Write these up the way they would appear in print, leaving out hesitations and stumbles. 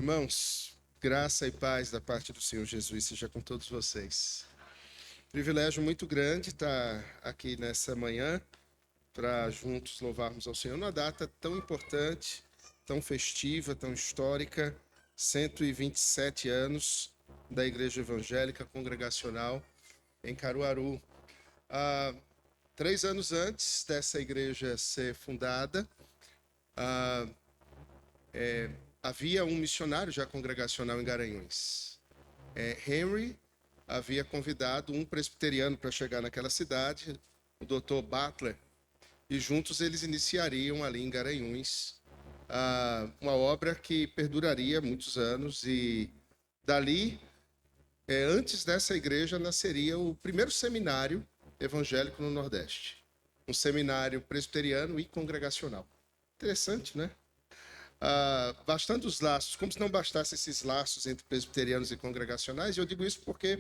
Irmãos, graça e paz da parte do Senhor Jesus seja com todos vocês. Privilégio muito grande estar aqui nessa manhã para juntos louvarmos ao Senhor numa data tão importante, tão festiva, tão histórica, 127 anos da Igreja Evangélica Congregacional em Caruaru. 3 anos antes dessa igreja ser fundada, havia um missionário já congregacional em Garanhuns. Henry havia convidado um presbiteriano para chegar naquela cidade, o Dr. Butler, e juntos eles iniciariam ali em Garanhuns uma obra que perduraria muitos anos, e dali, antes dessa igreja, nasceria o primeiro seminário evangélico no Nordeste, um seminário presbiteriano e congregacional. Interessante, né? Bastando os laços, como se não bastasse esses laços entre presbiterianos e congregacionais. E eu digo isso porque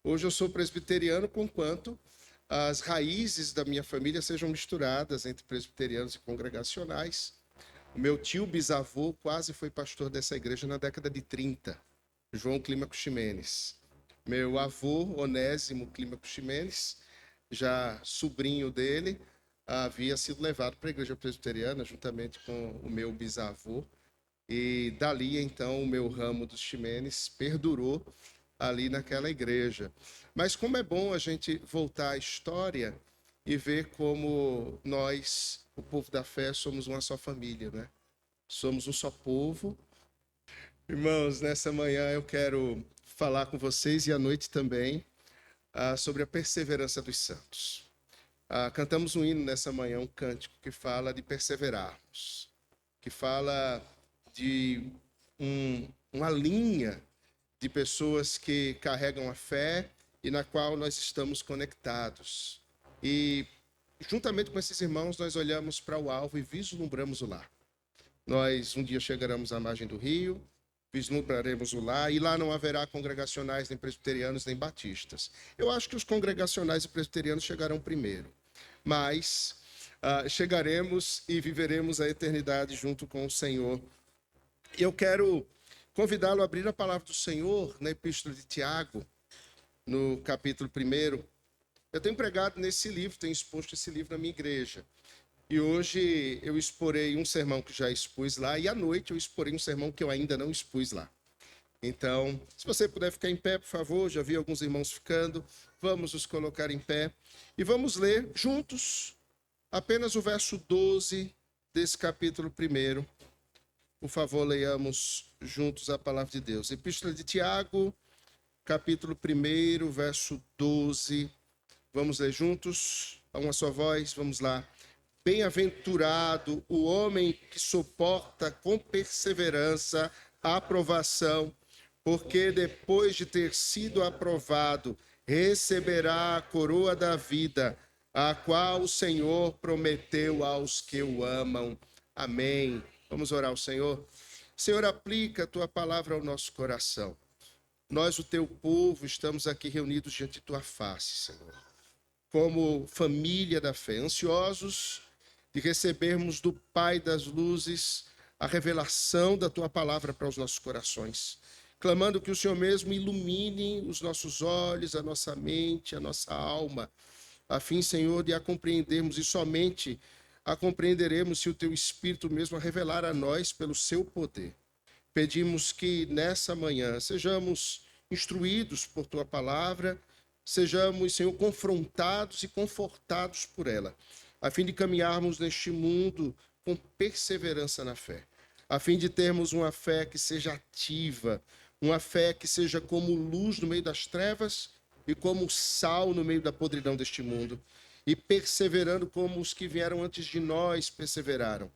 hoje eu sou presbiteriano, conquanto as raízes da minha família sejam misturadas entre presbiterianos e congregacionais. O meu tio bisavô quase foi pastor dessa igreja na década de 30, João Clímaco Ximenes. Meu avô, Onésimo Clímaco Ximenes, já sobrinho dele, havia sido levado para a igreja presbiteriana juntamente com o meu bisavô, e dali então o meu ramo dos Ximenes perdurou ali naquela igreja. Mas como é bom a gente voltar à história e ver como nós, o povo da fé, somos uma só família, né? Somos um só povo. Irmãos, nessa manhã eu quero falar com vocês, e à noite também, sobre a perseverança dos santos. Cantamos um hino nessa manhã, um cântico que fala de perseverarmos, que fala de uma linha de pessoas que carregam a fé e na qual nós estamos conectados. E, juntamente com esses irmãos, nós olhamos para o alvo e vislumbramos o lar. Nós um dia chegaremos à margem do rio, vislumbraremos o lar, e lá não haverá congregacionais, nem presbiterianos, nem batistas. Eu acho que os congregacionais e presbiterianos chegarão primeiro, mas chegaremos e viveremos a eternidade junto com o Senhor. Eu quero convidá-lo a abrir a palavra do Senhor na Epístola de Tiago, no capítulo 1. Eu tenho pregado nesse livro, tenho exposto esse livro na minha igreja. E hoje eu exporei um sermão que já expus lá, e à noite eu exporei um sermão que eu ainda não expus lá. Então, se você puder ficar em pé, por favor, já vi alguns irmãos ficando, vamos nos colocar em pé e vamos ler juntos apenas o verso 12 desse capítulo 1. Por favor, leiamos juntos a palavra de Deus. Epístola de Tiago, capítulo 1, verso 12. Vamos ler juntos, a uma só voz, vamos lá. Bem-aventurado o homem que suporta com perseverança a aprovação, porque depois de ter sido aprovado, receberá a coroa da vida, a qual o Senhor prometeu aos que o amam. Amém. Vamos orar ao Senhor. Senhor, aplica a tua palavra ao nosso coração. Nós, o teu povo, estamos aqui reunidos diante de tua face, Senhor, como família da fé, ansiosos de recebermos do Pai das luzes a revelação da tua palavra para os nossos corações, clamando que o Senhor mesmo ilumine os nossos olhos, a nossa mente, a nossa alma, a fim, Senhor, de a compreendermos, e somente a compreenderemos se o teu Espírito mesmo a revelar a nós pelo seu poder. Pedimos que nessa manhã sejamos instruídos por tua palavra, sejamos, Senhor, confrontados e confortados por ela, a fim de caminharmos neste mundo com perseverança na fé, a fim de termos uma fé que seja ativa, uma fé que seja como luz no meio das trevas e como sal no meio da podridão deste mundo, e perseverando como os que vieram antes de nós perseveraram,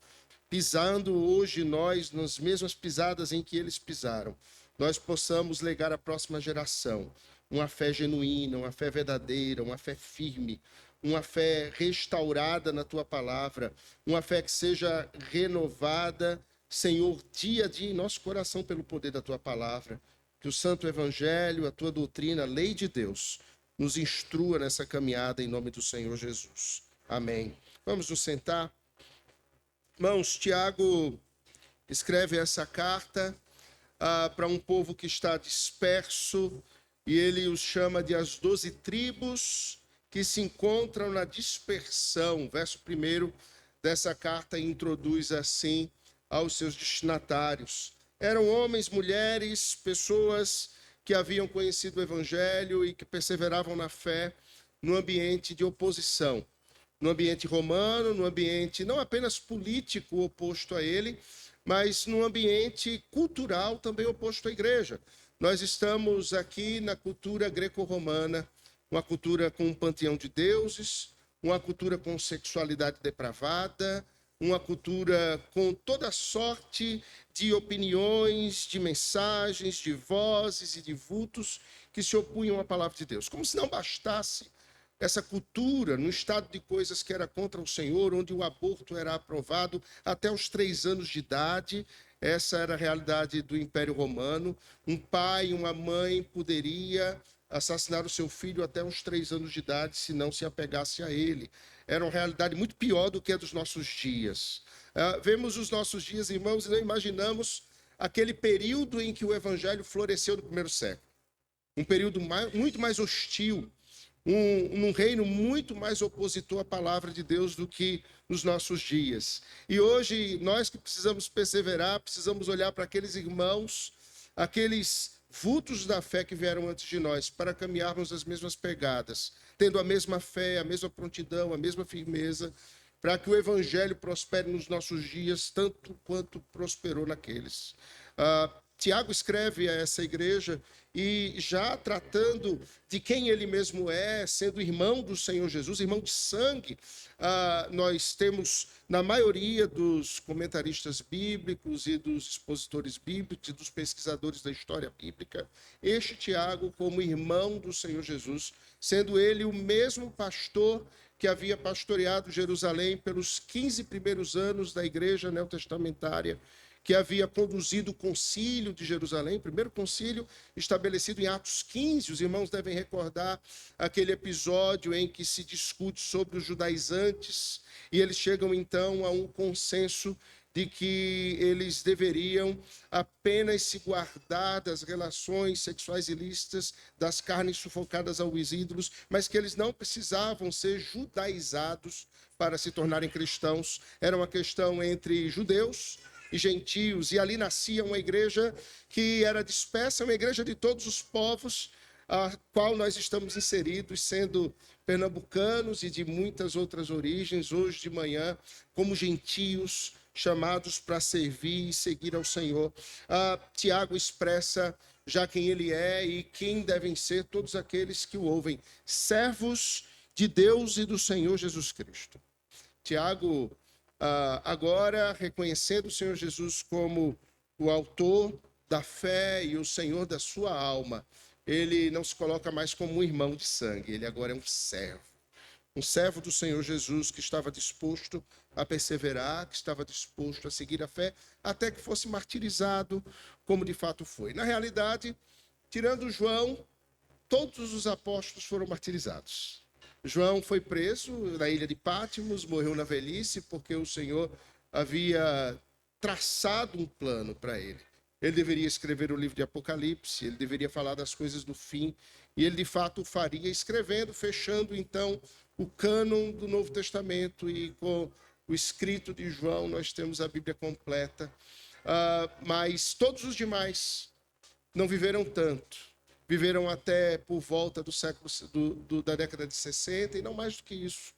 pisando hoje nós nas mesmas pisadas em que eles pisaram, nós possamos legar à próxima geração uma fé genuína, uma fé verdadeira, uma fé firme, uma fé restaurada na tua palavra, uma fé que seja renovada, Senhor, dia a dia em nosso coração pelo poder da tua palavra. Que o Santo Evangelho, a tua doutrina, a lei de Deus, nos instrua nessa caminhada em nome do Senhor Jesus. Amém. Vamos nos sentar. Irmãos, Tiago escreve essa carta para um povo que está disperso, e ele os chama de as 12 tribos que se encontram na dispersão. O verso 1 dessa carta introduz assim aos seus destinatários. Eram homens, mulheres, pessoas que haviam conhecido o Evangelho e que perseveravam na fé no ambiente de oposição, no ambiente romano, no ambiente não apenas político oposto a ele, mas no ambiente cultural também oposto à igreja. Nós estamos aqui na cultura greco-romana, uma cultura com um panteão de deuses, uma cultura com sexualidade depravada, uma cultura com toda sorte de opiniões, de mensagens, de vozes e de vultos que se opunham à palavra de Deus. Como se não bastasse essa cultura no estado de coisas que era contra o Senhor, onde o aborto era aprovado até os 3 anos de idade. Essa era a realidade do Império Romano. Um pai, uma mãe poderia assassinar o seu filho até os 3 anos de idade se não se apegasse a ele. Era uma realidade muito pior do que a dos nossos dias. Vemos os nossos dias, irmãos, e não imaginamos aquele período em que o evangelho floresceu no primeiro século. Um período muito mais hostil, num reino muito mais opositor à palavra de Deus do que nos nossos dias. E hoje, nós que precisamos perseverar, precisamos olhar para aqueles irmãos, aqueles vultos da fé que vieram antes de nós, para caminharmos as mesmas pegadas, tendo a mesma fé, a mesma prontidão, a mesma firmeza, para que o evangelho prospere nos nossos dias, tanto quanto prosperou naqueles. Tiago escreve a essa igreja e já tratando de quem ele mesmo é, sendo irmão do Senhor Jesus, irmão de sangue, nós temos, na maioria dos comentaristas bíblicos e dos expositores bíblicos e dos pesquisadores da história bíblica, este Tiago como irmão do Senhor Jesus, sendo ele o mesmo pastor que havia pastoreado Jerusalém pelos 15 primeiros anos da igreja neotestamentária, que havia conduzido o concílio de Jerusalém, o primeiro concílio estabelecido em Atos 15. Os irmãos devem recordar aquele episódio em que se discute sobre os judaizantes, e eles chegam então a um consenso de que eles deveriam apenas se guardar das relações sexuais ilícitas, das carnes sufocadas aos ídolos, mas que eles não precisavam ser judaizados para se tornarem cristãos. Era uma questão entre judeus e gentios, e ali nascia uma igreja que era dispersa, uma igreja de todos os povos, a qual nós estamos inseridos, sendo pernambucanos e de muitas outras origens, hoje de manhã, como gentios, chamados para servir e seguir ao Senhor. Tiago expressa já quem ele é e quem devem ser todos aqueles que o ouvem, servos de Deus e do Senhor Jesus Cristo. Tiago, agora, reconhecendo o Senhor Jesus como o autor da fé e o Senhor da sua alma, ele não se coloca mais como um irmão de sangue, ele agora é um servo do Senhor Jesus que estava disposto a perseverar, que estava disposto a seguir a fé, até que fosse martirizado, como de fato foi. Na realidade, tirando João, todos os apóstolos foram martirizados. João foi preso na ilha de Pátimos, morreu na velhice, porque o Senhor havia traçado um plano para ele. Ele deveria escrever o livro de Apocalipse, ele deveria falar das coisas do fim, e ele de fato o faria, escrevendo, fechando então o cânon do Novo Testamento, e com o escrito de João nós temos a Bíblia completa. Mas todos os demais não viveram tanto. Viveram até por volta do século da década de 60, e não mais do que isso,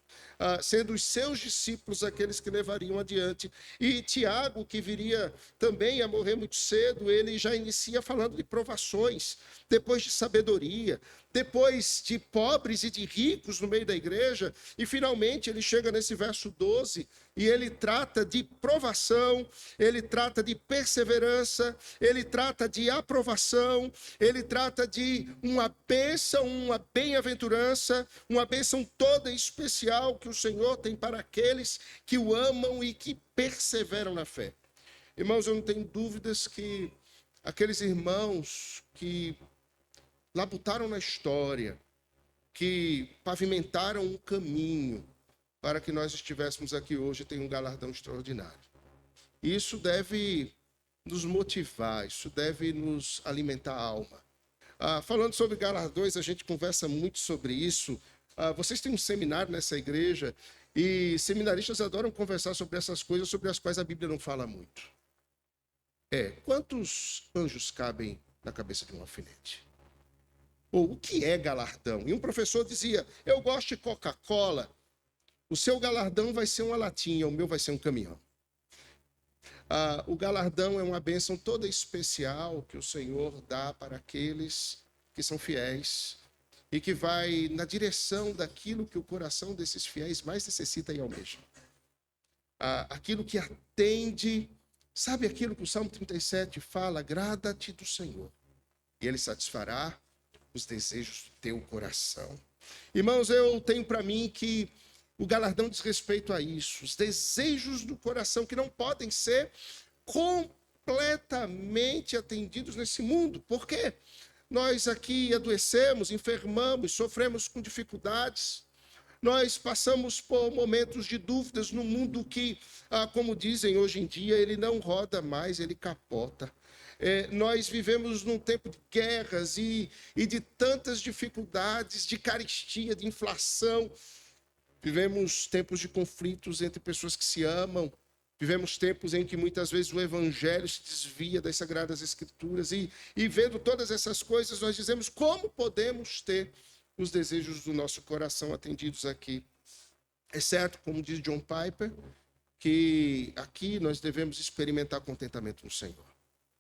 sendo os seus discípulos aqueles que levariam adiante. E Tiago, que viria também a morrer muito cedo, ele já inicia falando de provações, depois de sabedoria, depois de pobres e de ricos no meio da igreja, e finalmente ele chega nesse verso 12, e ele trata de provação, ele trata de perseverança, ele trata de aprovação, ele trata de uma bênção, uma bem-aventurança, uma bênção toda especial que o Senhor tem para aqueles que o amam e que perseveram na fé. Irmãos, eu não tenho dúvidas que aqueles irmãos que labutaram na história, que pavimentaram um caminho para que nós estivéssemos aqui hoje, tem um galardão extraordinário. Isso deve nos motivar, isso deve nos alimentar a alma. Falando sobre galardões, a gente conversa muito sobre isso. Vocês têm um seminário nessa igreja e seminaristas adoram conversar sobre essas coisas sobre as quais a Bíblia não fala muito. Quantos anjos cabem na cabeça de um alfinete? Ou o que é galardão? E um professor dizia, eu gosto de Coca-Cola, o seu galardão vai ser uma latinha, o meu vai ser um caminhão. O galardão é uma bênção toda especial que o Senhor dá para aqueles que são fiéis e que vai na direção daquilo que o coração desses fiéis mais necessita e almeja. Aquilo que atende, sabe aquilo que o Salmo 37 fala? Agrada-te do Senhor e Ele satisfará os desejos do teu coração. Irmãos, eu tenho para mim que o galardão diz respeito a isso, os desejos do coração que não podem ser completamente atendidos nesse mundo. Por quê? Nós aqui adoecemos, enfermamos, sofremos com dificuldades. Nós passamos por momentos de dúvidas no mundo que, como dizem hoje em dia, ele não roda mais, ele capota. Nós vivemos num tempo de guerras e de tantas dificuldades, de carestia, de inflação. Vivemos tempos de conflitos entre pessoas que se amam. Vivemos tempos em que muitas vezes o evangelho se desvia das Sagradas Escrituras. E vendo todas essas coisas, nós dizemos como podemos ter os desejos do nosso coração atendidos aqui. É certo, como diz John Piper, que aqui nós devemos experimentar contentamento no Senhor.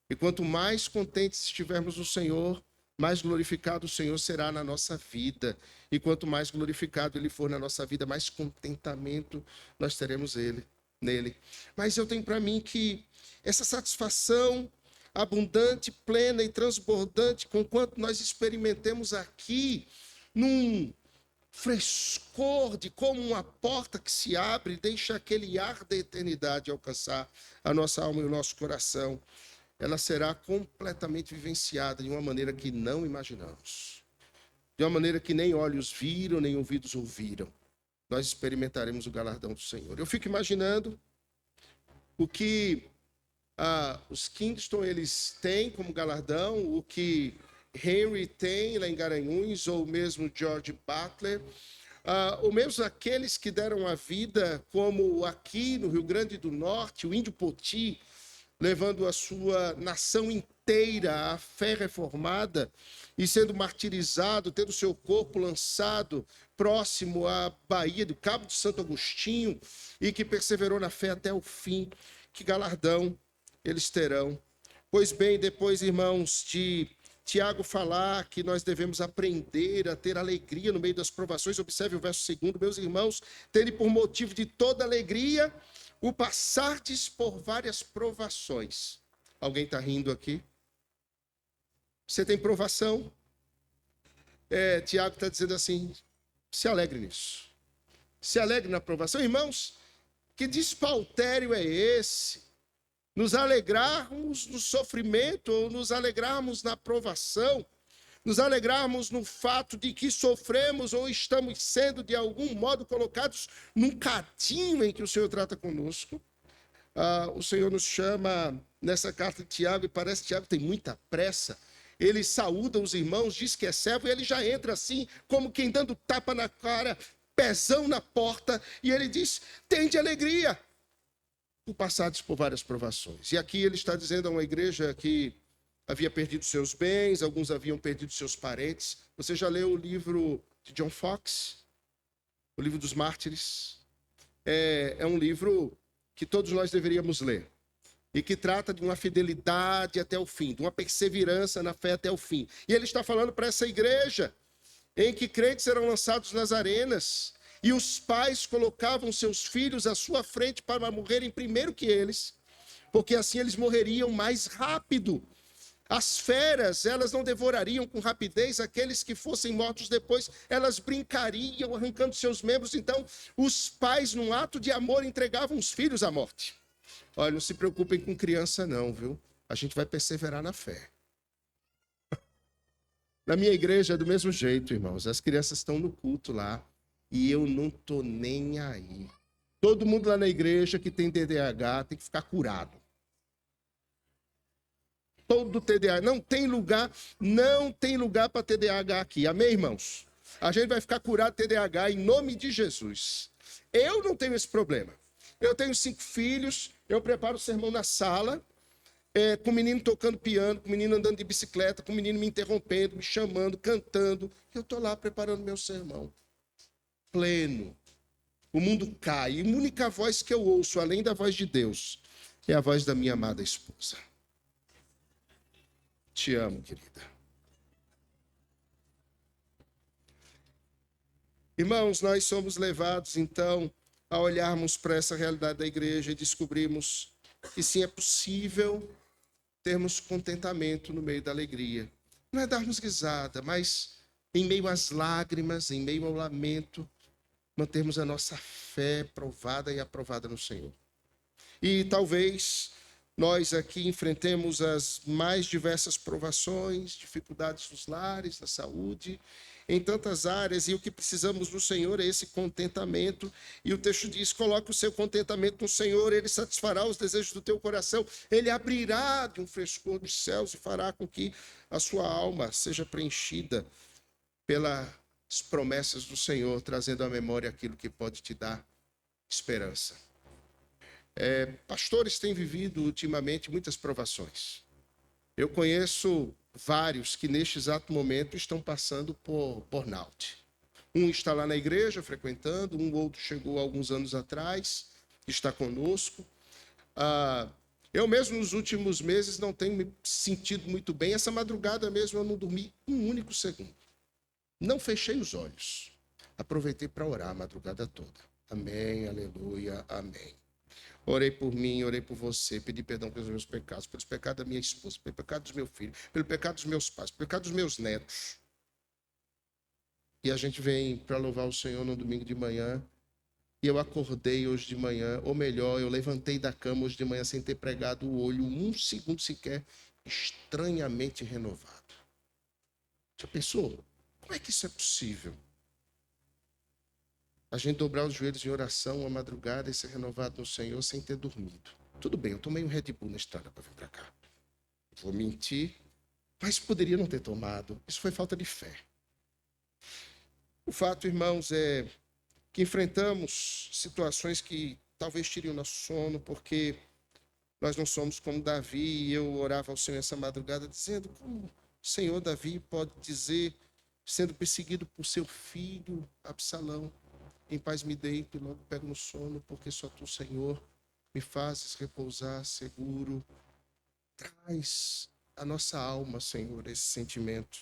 E quanto mais contentes estivermos no Senhor, mais glorificado o Senhor será na nossa vida. E quanto mais glorificado Ele for na nossa vida, mais contentamento nós teremos nele. Mas eu tenho para mim que essa satisfação abundante, plena e transbordante, com quanto nós experimentemos aqui, num frescor de como uma porta que se abre, deixa aquele ar da eternidade alcançar a nossa alma e o nosso coração, ela será completamente vivenciada de uma maneira que não imaginamos. De uma maneira que nem olhos viram, nem ouvidos ouviram. Nós experimentaremos o galardão do Senhor. Eu fico imaginando o que os Kingston eles têm como galardão, o que Henry tem lá em Garanhuns, ou mesmo George Butler, ou mesmo aqueles que deram a vida, como aqui no Rio Grande do Norte, o Índio Poti, levando a sua nação inteira à fé reformada e sendo martirizado, tendo seu corpo lançado próximo à Baía do Cabo de Santo Agostinho e que perseverou na fé até o fim. Que galardão eles terão. Pois bem, depois, irmãos, de Tiago falar que nós devemos aprender a ter alegria no meio das provações, observe o verso 2, meus irmãos, tende por motivo de toda alegria o passardes por várias provações. Alguém está rindo aqui? Você tem provação? Tiago está dizendo assim, se alegre nisso. Se alegre na provação. Irmãos, que despautério é esse? Nos alegrarmos no sofrimento ou nos alegrarmos na provação? Nos alegrarmos no fato de que sofremos ou estamos sendo, de algum modo, colocados num cadinho em que o Senhor trata conosco. O Senhor nos chama nessa carta de Tiago, e parece que Tiago tem muita pressa. Ele saúda os irmãos, diz que é servo, e ele já entra assim, como quem dando tapa na cara, pezão na porta, e ele diz, tende alegria, por passados por várias provações. E aqui ele está dizendo a uma igreja que havia perdido seus bens, alguns haviam perdido seus parentes. Você já leu o livro de John Fox? O livro dos Mártires? É um livro que todos nós deveríamos ler. E que trata de uma fidelidade até o fim, de uma perseverança na fé até o fim. E ele está falando para essa igreja, em que crentes serão lançados nas arenas, e os pais colocavam seus filhos à sua frente para morrerem primeiro que eles, porque assim eles morreriam mais rápido. As feras, elas não devorariam com rapidez aqueles que fossem mortos depois, elas brincariam arrancando seus membros. Então, os pais, num ato de amor, entregavam os filhos à morte. Olha, não se preocupem com criança não, viu? A gente vai perseverar na fé. Na minha igreja é do mesmo jeito, irmãos. As crianças estão no culto lá e eu não tô nem aí. Todo mundo lá na igreja que tem TDAH tem que ficar curado. todo do TDAH. Não tem lugar para TDAH aqui. Amém, irmãos? A gente vai ficar curado de TDAH em nome de Jesus. Eu não tenho esse problema. Eu tenho 5 filhos, eu preparo o sermão na sala, com o menino tocando piano, com o menino andando de bicicleta, com o menino me interrompendo, me chamando, cantando. Eu estou lá preparando meu sermão. Pleno. O mundo cai. E a única voz que eu ouço, além da voz de Deus, é a voz da minha amada esposa. Te amo, querida. Irmãos, nós somos levados, então, a olharmos para essa realidade da igreja e descobrirmos que sim, é possível termos contentamento no meio da alegria. Não é darmos risada, mas em meio às lágrimas, em meio ao lamento, mantermos a nossa fé provada e aprovada no Senhor. E talvez nós aqui enfrentemos as mais diversas provações, dificuldades nos lares, na saúde, em tantas áreas, e o que precisamos do Senhor é esse contentamento. E o texto diz: coloque o seu contentamento no Senhor, Ele satisfará os desejos do teu coração, Ele abrirá de um frescor dos céus e fará com que a sua alma seja preenchida pelas promessas do Senhor, trazendo à memória aquilo que pode te dar esperança. Pastores têm vivido ultimamente muitas provações. Eu conheço vários que neste exato momento estão passando por burnout. Um está lá na igreja frequentando, um outro chegou há alguns anos atrás, está conosco. Eu mesmo nos últimos meses não tenho me sentido muito bem. Essa madrugada mesmo eu não dormi um único segundo. Não fechei os olhos. Aproveitei para orar a madrugada toda. Amém, aleluia, amém. Orei por mim, orei por você, pedi perdão pelos meus pecados, pelos pecados da minha esposa, pelo pecado dos meus filhos, pelo pecado dos meus pais, pelo pecado dos meus netos. E a gente vem para louvar o Senhor no domingo de manhã. E eu acordei hoje de manhã, ou melhor, eu levantei da cama hoje de manhã sem ter pregado o olho um segundo sequer, estranhamente renovado. Já pensou? Como é que isso é possível? A gente dobrar os joelhos em oração, a madrugada, e ser renovado no Senhor sem ter dormido. Tudo bem, eu tomei um Red Bull na estrada para vir para cá. Vou mentir, mas poderia não ter tomado. Isso foi falta de fé. O fato, irmãos, é que enfrentamos situações que talvez tirem o nosso sono, porque nós não somos como Davi. E eu orava ao Senhor essa madrugada dizendo: como o Senhor Davi pode dizer, sendo perseguido por seu filho Absalão: em paz me deito e logo pego no sono, porque só tu, Senhor, me fazes repousar seguro. Traz à nossa alma, Senhor, esse sentimento,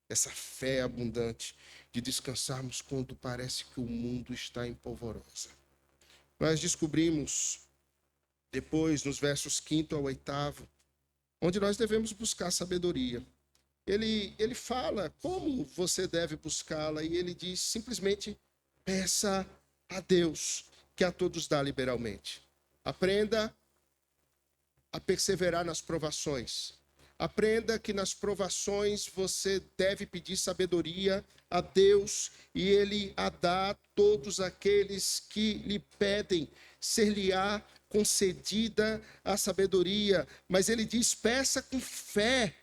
essa fé abundante de descansarmos quando parece que o mundo está em polvorosa. Nós descobrimos depois, nos versos 5º ao 8º, onde nós devemos buscar sabedoria. Ele fala como você deve buscá-la, e ele diz simplesmente: peça a Deus, que a todos dá liberalmente. Aprenda a perseverar nas provações. Aprenda que nas provações você deve pedir sabedoria a Deus, e Ele a dá a todos aqueles que lhe pedem. Ser-lhe-á concedida a sabedoria. Mas ele diz: peça com fé,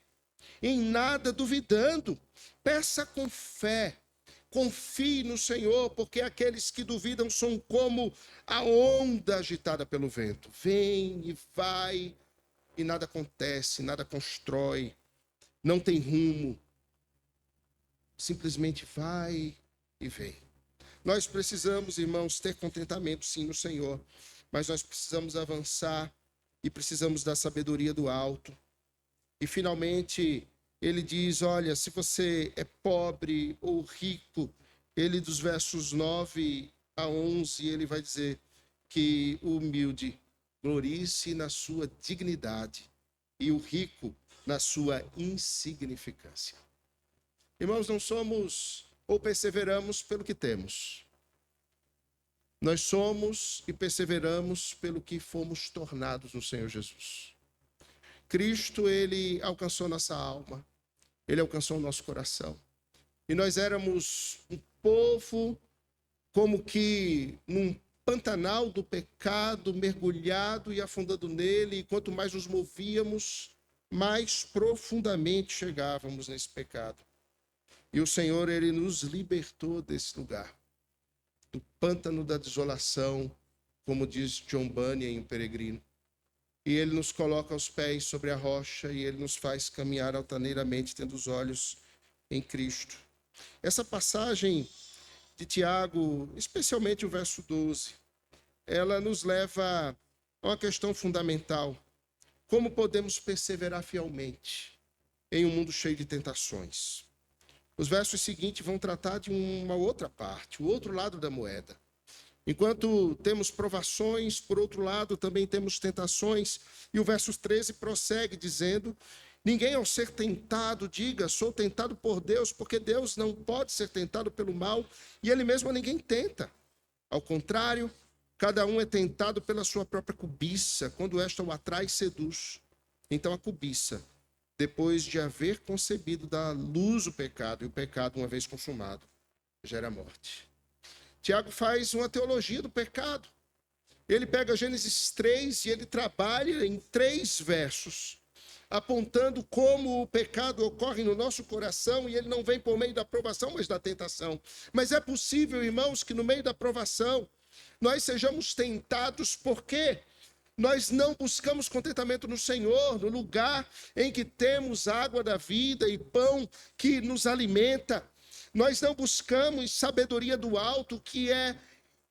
em nada duvidando. Peça com fé. Confie no Senhor, porque aqueles que duvidam são como a onda agitada pelo vento. Vem e vai, e nada acontece, nada constrói, não tem rumo. Simplesmente vai e vem. Nós precisamos, irmãos, ter contentamento sim no Senhor, mas nós precisamos avançar e precisamos da sabedoria do alto. E finalmente ele diz: olha, se você é pobre ou rico, ele dos versos 9 a 11, ele vai dizer que o humilde glorie-se na sua dignidade e o rico na sua insignificância. Irmãos, não somos ou perseveramos pelo que temos. Nós somos e perseveramos pelo que fomos tornados no Senhor Jesus. Cristo, ele alcançou nossa alma, ele alcançou o nosso coração. E nós éramos um povo como que num pantanal do pecado, mergulhado e afundando nele. E quanto mais nos movíamos, mais profundamente chegávamos nesse pecado. E o Senhor, Ele nos libertou desse lugar, do pântano da desolação, como diz John Bunyan em O Peregrino. E Ele nos coloca aos pés sobre a rocha e Ele nos faz caminhar altaneiramente, tendo os olhos em Cristo. Essa passagem de Tiago, especialmente o verso 12, ela nos leva a uma questão fundamental. Como podemos perseverar fielmente em um mundo cheio de tentações? Os versos seguintes vão tratar de uma outra parte, o outro lado da moeda. Enquanto temos provações, por outro lado, também temos tentações. E o verso 13 prossegue dizendo: ninguém ao ser tentado diga, sou tentado por Deus, porque Deus não pode ser tentado pelo mal, e Ele mesmo a ninguém tenta. Ao contrário, cada um é tentado pela sua própria cobiça, quando esta o atrai e seduz. Então a cobiça, depois de haver concebido, dá à luz o pecado, e o pecado, uma vez consumado, gera morte. Tiago faz uma teologia do pecado. Ele pega Gênesis 3 e ele trabalha em 3 versos, apontando como o pecado ocorre no nosso coração, e ele não vem por meio da provação, mas da tentação. Mas é possível, irmãos, que no meio da provação nós sejamos tentados, porque nós não buscamos contentamento no Senhor, no lugar em que temos água da vida e pão que nos alimenta. Nós não buscamos sabedoria do alto, que é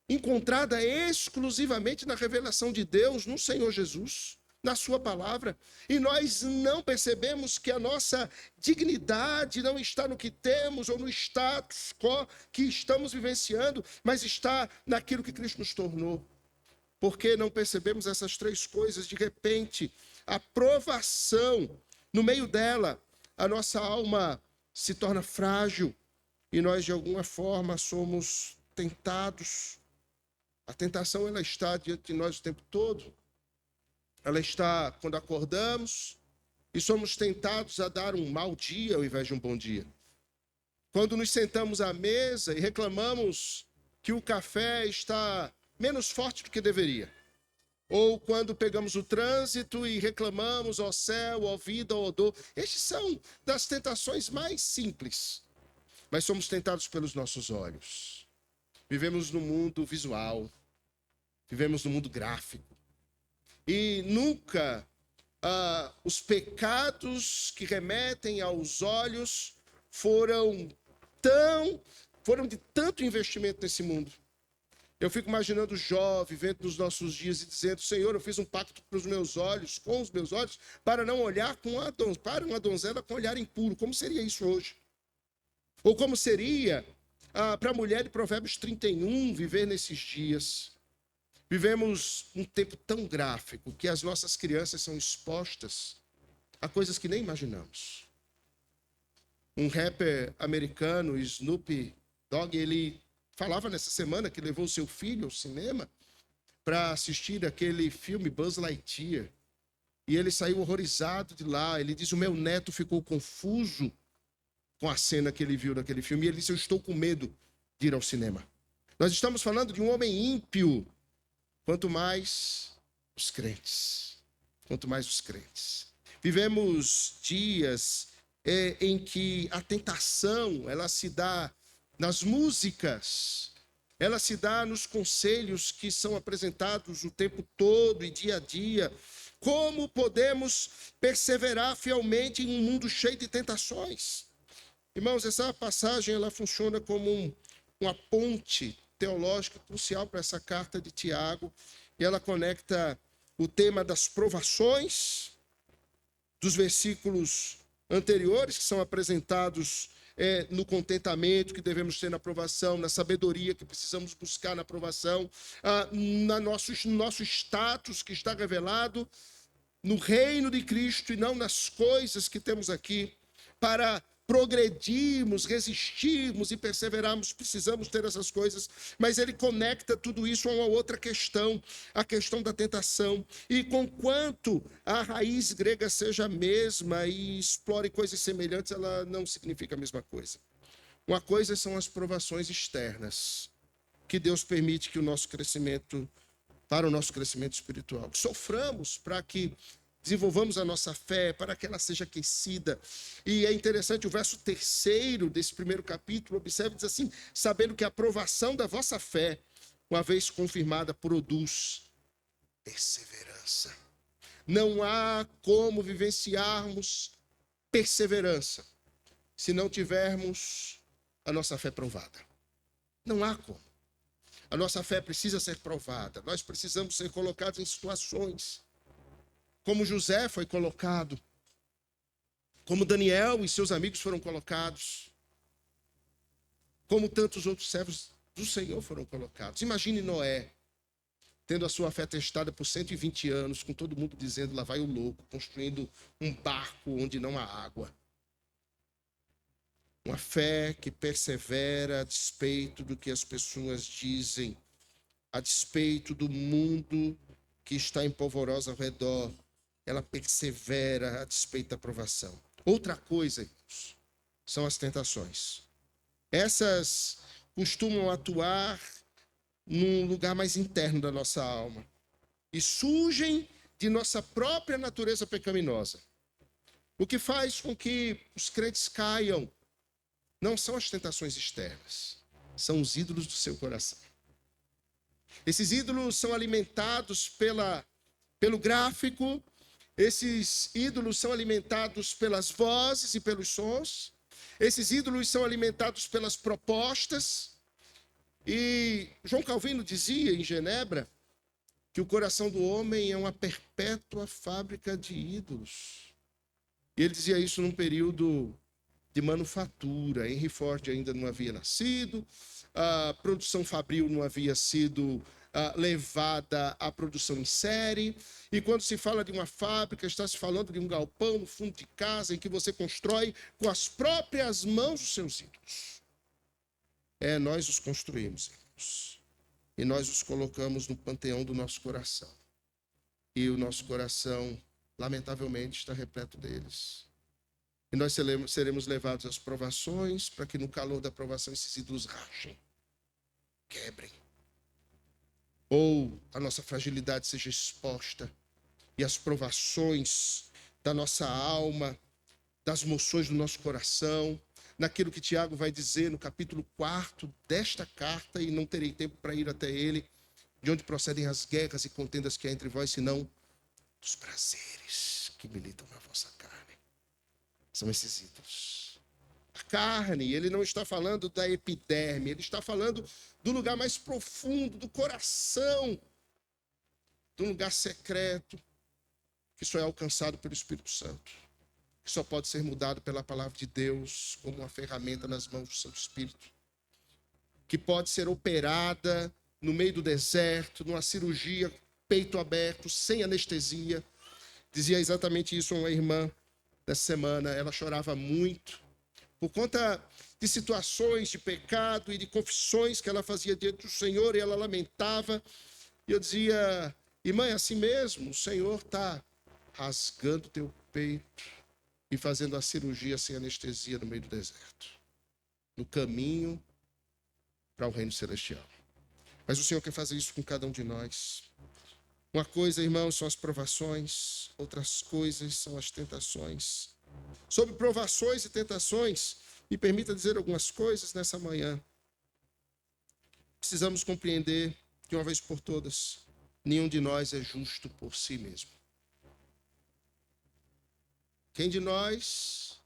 encontrada exclusivamente na revelação de Deus, no Senhor Jesus, na sua palavra. E nós não percebemos que a nossa dignidade não está no que temos ou no status quo que estamos vivenciando, mas está naquilo que Cristo nos tornou. Porque não percebemos essas 3 coisas? De repente, a provação, no meio dela, a nossa alma se torna frágil e nós, de alguma forma, somos tentados. A tentação, ela está diante de nós o tempo todo. Ela está quando acordamos e somos tentados a dar um mau dia ao invés de um bom dia. Quando nos sentamos à mesa e reclamamos que o café está menos forte do que deveria. Ou quando pegamos o trânsito e reclamamos, ó céu, ó vida, ó dor. Estes são das tentações mais simples. Mas somos tentados pelos nossos olhos. Vivemos no mundo visual. Vivemos no mundo gráfico. E nunca os pecados que remetem aos olhos foram de tanto investimento nesse mundo. Eu fico imaginando Jó vivendo nos nossos dias e dizendo: Senhor, eu fiz um pacto para os meus olhos, com os meus olhos, para não olhar para uma donzela com olhar impuro. Como seria isso hoje? Ou como seria para a mulher de Provérbios 31 viver nesses dias? Vivemos um tempo tão gráfico que as nossas crianças são expostas a coisas que nem imaginamos. Um rapper americano, Snoop Dogg, ele falava nessa semana que levou seu filho ao cinema para assistir aquele filme Buzz Lightyear. E ele saiu horrorizado de lá. Ele diz: o meu neto ficou confuso com a cena que ele viu naquele filme. E ele disse: eu estou com medo de ir ao cinema. Nós estamos falando de um homem ímpio. Quanto mais os crentes. Quanto mais os crentes. Vivemos dias em que a tentação, ela se dá nas músicas, ela se dá nos conselhos que são apresentados o tempo todo e dia a dia. Como podemos perseverar fielmente em um mundo cheio de tentações? Irmãos, essa passagem ela funciona como uma ponte teológica crucial para essa carta de Tiago, e ela conecta o tema das provações dos versículos anteriores, que são apresentados no contentamento que devemos ter na aprovação, na sabedoria que precisamos buscar na aprovação, no nosso status que está revelado no reino de Cristo e não nas coisas que temos aqui. Para progredirmos, resistirmos e perseverarmos, precisamos ter essas coisas, mas ele conecta tudo isso a uma outra questão, a questão da tentação. E conquanto a raiz grega seja a mesma e explore coisas semelhantes, ela não significa a mesma coisa. Uma coisa são as provações externas, que Deus permite que para o nosso crescimento espiritual, soframos para que desenvolvamos a nossa fé, para que ela seja aquecida. E é interessante o verso 3º desse primeiro capítulo, observe, diz assim: sabendo que a aprovação da vossa fé, uma vez confirmada, produz perseverança. Não há como vivenciarmos perseverança se não tivermos a nossa fé provada. Não há como. A nossa fé precisa ser provada. Nós precisamos ser colocados em situações como José foi colocado, como Daniel e seus amigos foram colocados, como tantos outros servos do Senhor foram colocados. Imagine Noé, tendo a sua fé testada por 120 anos, com todo mundo dizendo, lá vai o louco, construindo um barco onde não há água. Uma fé que persevera a despeito do que as pessoas dizem, a despeito do mundo que está em polvorosa ao redor. Ela persevera a despeito da provação. Outra coisa, irmãos, são as tentações. Essas costumam atuar num lugar mais interno da nossa alma e surgem de nossa própria natureza pecaminosa. O que faz com que os crentes caiam não são as tentações externas, são os ídolos do seu coração. Esses ídolos são alimentados pelo gráfico, esses ídolos são alimentados pelas vozes e pelos sons, esses ídolos são alimentados pelas propostas. E João Calvino dizia em Genebra que o coração do homem é uma perpétua fábrica de ídolos. E ele dizia isso num período de manufatura. Henry Ford ainda não havia nascido, a produção fabril não havia sido levada à produção em série. E quando se fala de uma fábrica, está se falando de um galpão no fundo de casa em que você constrói com as próprias mãos os seus ídolos. Nós os construímos, irmãos. E nós os colocamos no panteão do nosso coração. E o nosso coração, lamentavelmente, está repleto deles. E nós seremos levados às provações, para que no calor da provação esses ídolos rachem, quebrem. Ou a nossa fragilidade seja exposta e as provações da nossa alma, das moções do nosso coração, naquilo que Tiago vai dizer no capítulo 4 desta carta, e não terei tempo para ir até ele, de onde procedem as guerras e contendas que há entre vós, senão dos prazeres que militam na vossa carne. São esses ídolos. A carne, ele não está falando da epiderme, ele está falando do lugar mais profundo, do coração, de um lugar secreto, que só é alcançado pelo Espírito Santo, que só pode ser mudado pela palavra de Deus, como uma ferramenta nas mãos do Santo Espírito, que pode ser operada no meio do deserto, numa cirurgia, peito aberto, sem anestesia. Dizia exatamente isso uma irmã dessa semana. Ela chorava muito por conta de situações de pecado e de confissões que ela fazia diante do Senhor, e ela lamentava. E eu dizia, irmã, é assim mesmo, o Senhor está rasgando teu peito e fazendo a cirurgia sem anestesia no meio do deserto, no caminho para o reino celestial. Mas o Senhor quer fazer isso com cada um de nós. Uma coisa, irmãos, são as provações, outras coisas são as tentações. Sobre provações e tentações, me permita dizer algumas coisas nessa manhã. Precisamos compreender, de uma vez por todas, nenhum de nós é justo por si mesmo. Quem de nós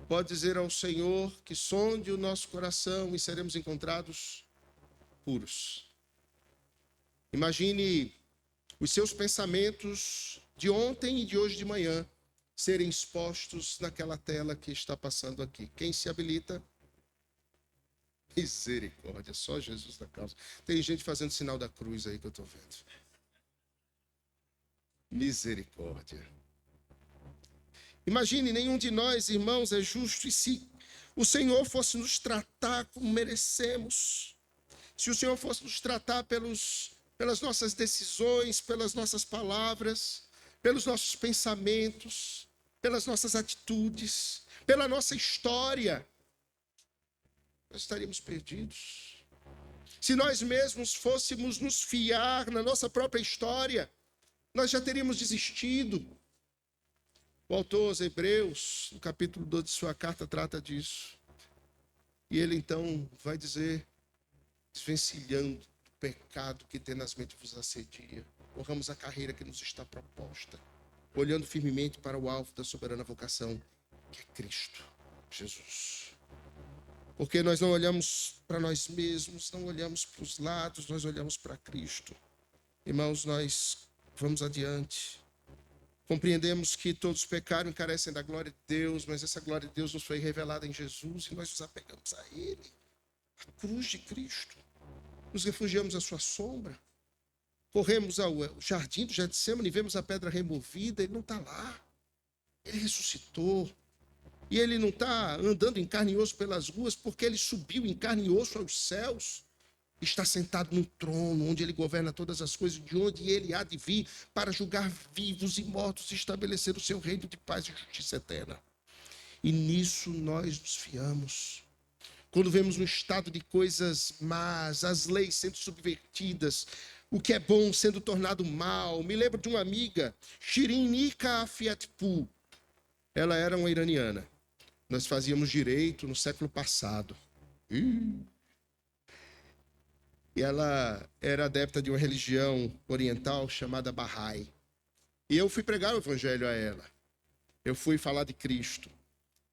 pode dizer ao Senhor que sonde o nosso coração e seremos encontrados puros? Imagine os seus pensamentos de ontem e de hoje de manhã serem expostos naquela tela que está passando aqui. Quem se habilita? Misericórdia, só Jesus da causa. Tem gente fazendo sinal da cruz aí que eu estou vendo. Misericórdia. Imagine, nenhum de nós, irmãos, é justo, e se o Senhor fosse nos tratar como merecemos, se o Senhor fosse nos tratar pelas nossas decisões, pelas nossas palavras, pelos nossos pensamentos, pelas nossas atitudes, pela nossa história, nós estaríamos perdidos. Se nós mesmos fôssemos nos fiar na nossa própria história, nós já teríamos desistido. O autor aos Hebreus, no capítulo 12 de sua carta, trata disso. E ele então vai dizer, desvencilhando do pecado que tenazmente vos assedia, corramos a carreira que nos está proposta, olhando firmemente para o alvo da soberana vocação, que é Cristo Jesus. Porque nós não olhamos para nós mesmos, não olhamos para os lados, nós olhamos para Cristo. Irmãos, nós vamos adiante. Compreendemos que todos pecaram e carecem da glória de Deus, mas essa glória de Deus nos foi revelada em Jesus e nós nos apegamos a Ele, a cruz de Cristo. Nos refugiamos à sua sombra. Corremos ao jardim do Getsemane e vemos a pedra removida. Ele não está lá. Ele ressuscitou. E ele não está andando em carne e osso pelas ruas porque ele subiu em carne e osso aos céus. Está sentado no trono, onde ele governa todas as coisas, de onde ele há de vir para julgar vivos e mortos e estabelecer o seu reino de paz e justiça eterna. E nisso nós nos fiamos. Quando vemos um estado de coisas más, as leis sendo subvertidas, o que é bom sendo tornado mal. Me lembro de uma amiga, Shirin Nika Afiatpu. Ela era uma iraniana. Nós fazíamos direito no século passado. E ela era adepta de uma religião oriental chamada Bahá'í. E eu fui pregar o evangelho a ela. Eu fui falar de Cristo.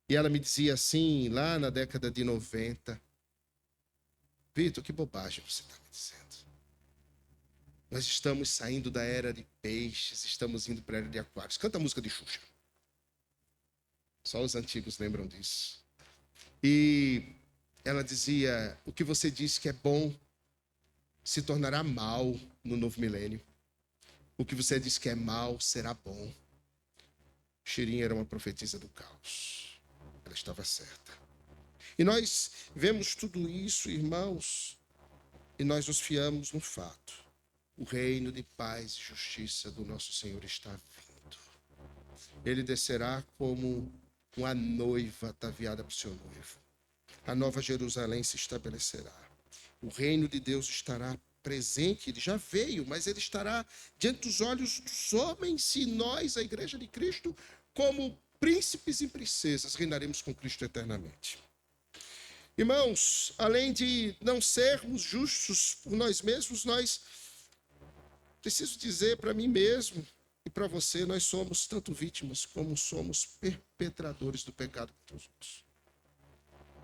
E ela me dizia assim, lá na década de 90, Vitor, que bobagem você está me dizendo. Nós estamos saindo da era de peixes, estamos indo para a era de aquários. Canta a música de Xuxa. Só os antigos lembram disso. E ela dizia, o que você disse que é bom se tornará mal no novo milênio. O que você disse que é mal será bom. Shirin era uma profetisa do caos. Ela estava certa. E nós vemos tudo isso, irmãos, e nós nos fiamos no fato. O reino de paz e justiça do nosso Senhor está vindo. Ele descerá como uma noiva ataviada para o seu noivo. A nova Jerusalém se estabelecerá. O reino de Deus estará presente, ele já veio, mas ele estará diante dos olhos dos homens e nós, a igreja de Cristo, como príncipes e princesas, reinaremos com Cristo eternamente. Irmãos, além de não sermos justos por nós mesmos, nós, preciso dizer para mim mesmo e para você, nós somos tanto vítimas como somos perpetradores do pecado contra os outros.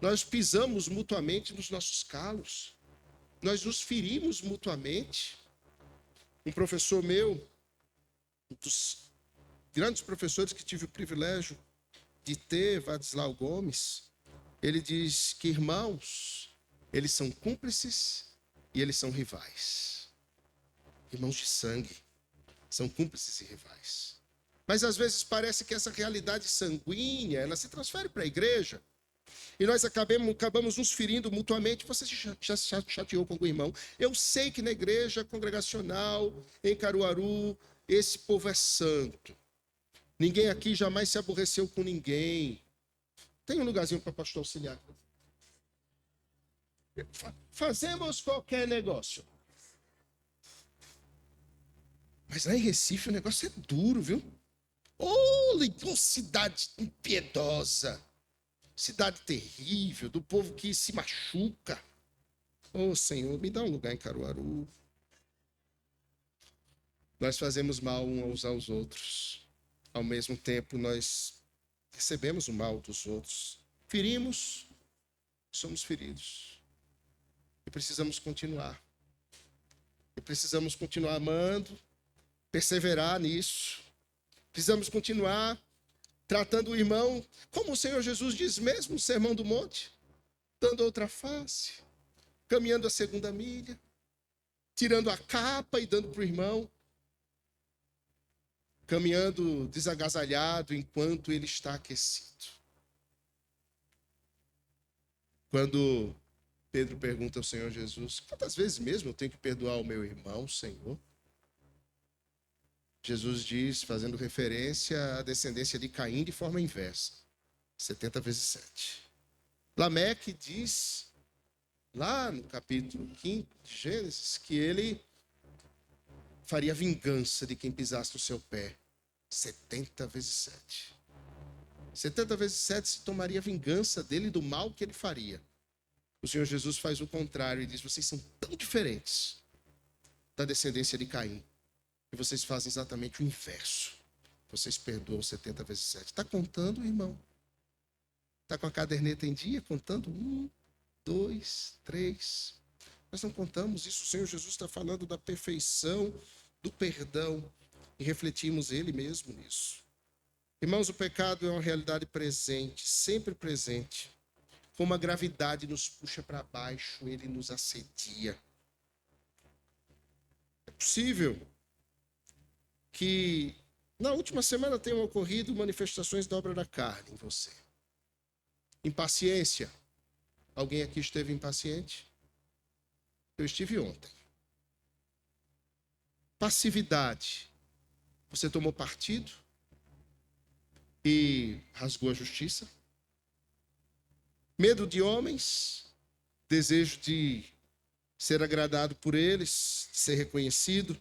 Nós pisamos mutuamente nos nossos calos. Nós nos ferimos mutuamente. Um professor meu, um dos grandes professores que tive o privilégio de ter, Vadislau Gomes, ele diz que irmãos, eles são cúmplices e eles são rivais. Irmãos de sangue, são cúmplices e rivais. Mas às vezes parece que essa realidade sanguínea, ela se transfere para a igreja. E nós acabamos nos ferindo mutuamente. Você já se chateou com algum irmão? Eu sei que na igreja congregacional, em Caruaru, esse povo é santo. Ninguém aqui jamais se aborreceu com ninguém. Tem um lugarzinho para pastor auxiliar. Fazemos qualquer negócio. Mas lá em Recife o negócio é duro, viu? Oh, cidade impiedosa. Cidade terrível, do povo que se machuca. Oh, Senhor, me dá um lugar em Caruaru. Nós fazemos mal uns aos outros. Ao mesmo tempo, nós recebemos o mal dos outros. Ferimos, somos feridos. E precisamos continuar. E precisamos continuar amando, perseverar nisso. Precisamos continuar tratando o irmão, como o Senhor Jesus diz mesmo no Sermão do Monte, dando outra face, caminhando a segunda milha, tirando a capa e dando para o irmão, caminhando desagasalhado enquanto ele está aquecido. Quando Pedro pergunta ao Senhor Jesus, quantas vezes mesmo eu tenho que perdoar o meu irmão, Senhor? Jesus diz, fazendo referência à descendência de Caim de forma inversa, 70 vezes 7. Lameque diz, lá no capítulo 5 de Gênesis, que ele faria vingança de quem pisasse no seu pé, 70 vezes 7. 70 vezes 7 se tomaria vingança dele do mal que ele faria. O Senhor Jesus faz o contrário e diz: vocês são tão diferentes da descendência de Caim, que vocês fazem exatamente o inverso. Vocês perdoam 70 vezes 7. Está contando, irmão? Está com a caderneta em dia, contando? 1, 2, 3. Nós não contamos isso. O Senhor Jesus está falando da perfeição, do perdão, e refletimos Ele mesmo nisso. Irmãos, o pecado é uma realidade presente, sempre presente. Como a gravidade nos puxa para baixo, ele nos assedia. É possível que na última semana tenham ocorrido manifestações da obra da carne em você. Impaciência. Alguém aqui esteve impaciente? Eu estive ontem. Passividade. Você tomou partido e rasgou a justiça. Medo de homens, desejo de ser agradado por eles, de ser reconhecido.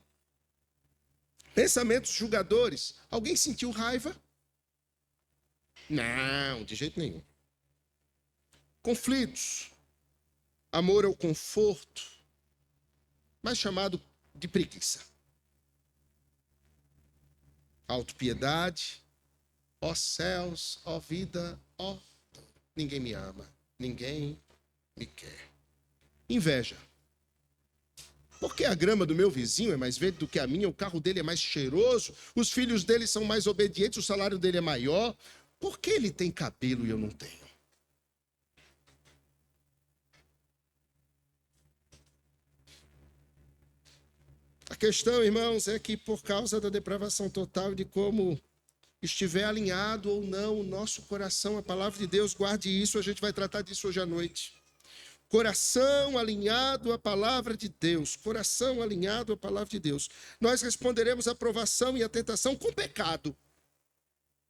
Pensamentos julgadores. Alguém sentiu raiva? Não, de jeito nenhum. Conflitos. Amor ao conforto, mais chamado de preguiça. Autopiedade. Ó céus, ó vida, ó... Ninguém me ama, ninguém me quer. Inveja. Porque a grama do meu vizinho é mais verde do que a minha, o carro dele é mais cheiroso, os filhos dele são mais obedientes, o salário dele é maior. Por que ele tem cabelo e eu não tenho? A questão, irmãos, é que por causa da depravação total de como estiver alinhado ou não o nosso coração, a palavra de Deus, guarde isso, a gente vai tratar disso hoje à noite. Coração alinhado à palavra de Deus, coração alinhado à palavra de Deus. Nós responderemos à provação e à tentação com pecado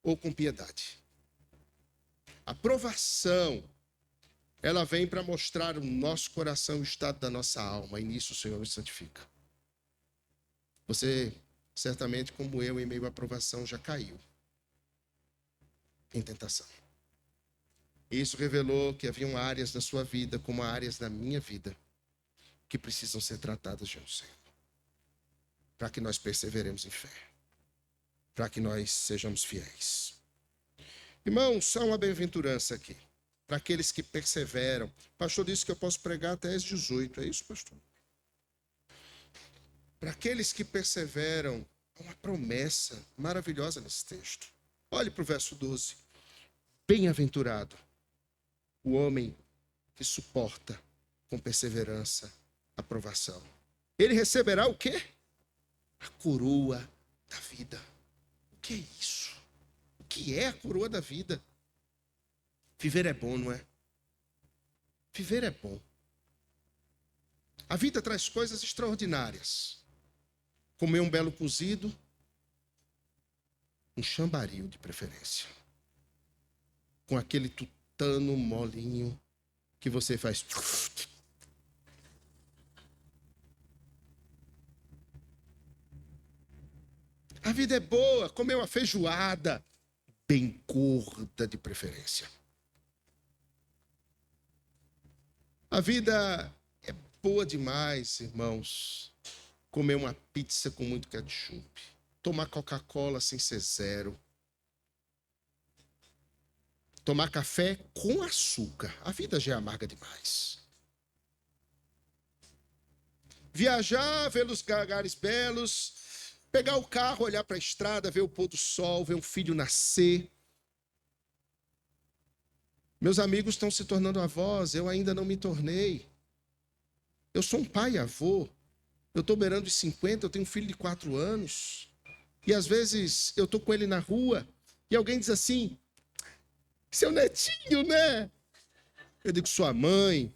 ou com piedade. A provação, ela vem para mostrar o nosso coração, o estado da nossa alma, e nisso o Senhor nos santifica. Você, certamente, como eu, em meio à provação, já caiu em tentação. Isso revelou que haviam áreas na sua vida, como áreas na minha vida, que precisam ser tratadas diante do Senhor. Para que nós perseveremos em fé. Para que nós sejamos fiéis. Irmãos, há uma bem-aventurança aqui. Para aqueles que perseveram. O pastor disse que eu posso pregar até às 18. É isso, pastor? Para aqueles que perseveram, há uma promessa maravilhosa nesse texto. Olhe para o verso 12. Bem-aventurado o homem que suporta com perseverança a provação. Ele receberá o quê? A coroa da vida. O que é isso? O que é a coroa da vida? Viver é bom, não é? Viver é bom. A vida traz coisas extraordinárias. Comer um belo cozido, um chambaril de preferência. Com aquele tutano molinho que você faz. A vida é boa, comer uma feijoada bem gorda de preferência. A vida é boa demais, irmãos. Comer uma pizza com muito ketchup. Tomar Coca-Cola sem ser zero. Tomar café com açúcar. A vida já é amarga demais. Viajar, ver os lugares belos. Pegar o carro, olhar para a estrada, ver o pôr do sol, ver um filho nascer. Meus amigos estão se tornando avós, eu ainda não me tornei. Eu sou um pai e avô. Eu estou beirando os 50, eu tenho um filho de 4 anos. E às vezes eu estou com ele na rua e alguém diz assim: seu netinho, né? Eu digo: sua mãe.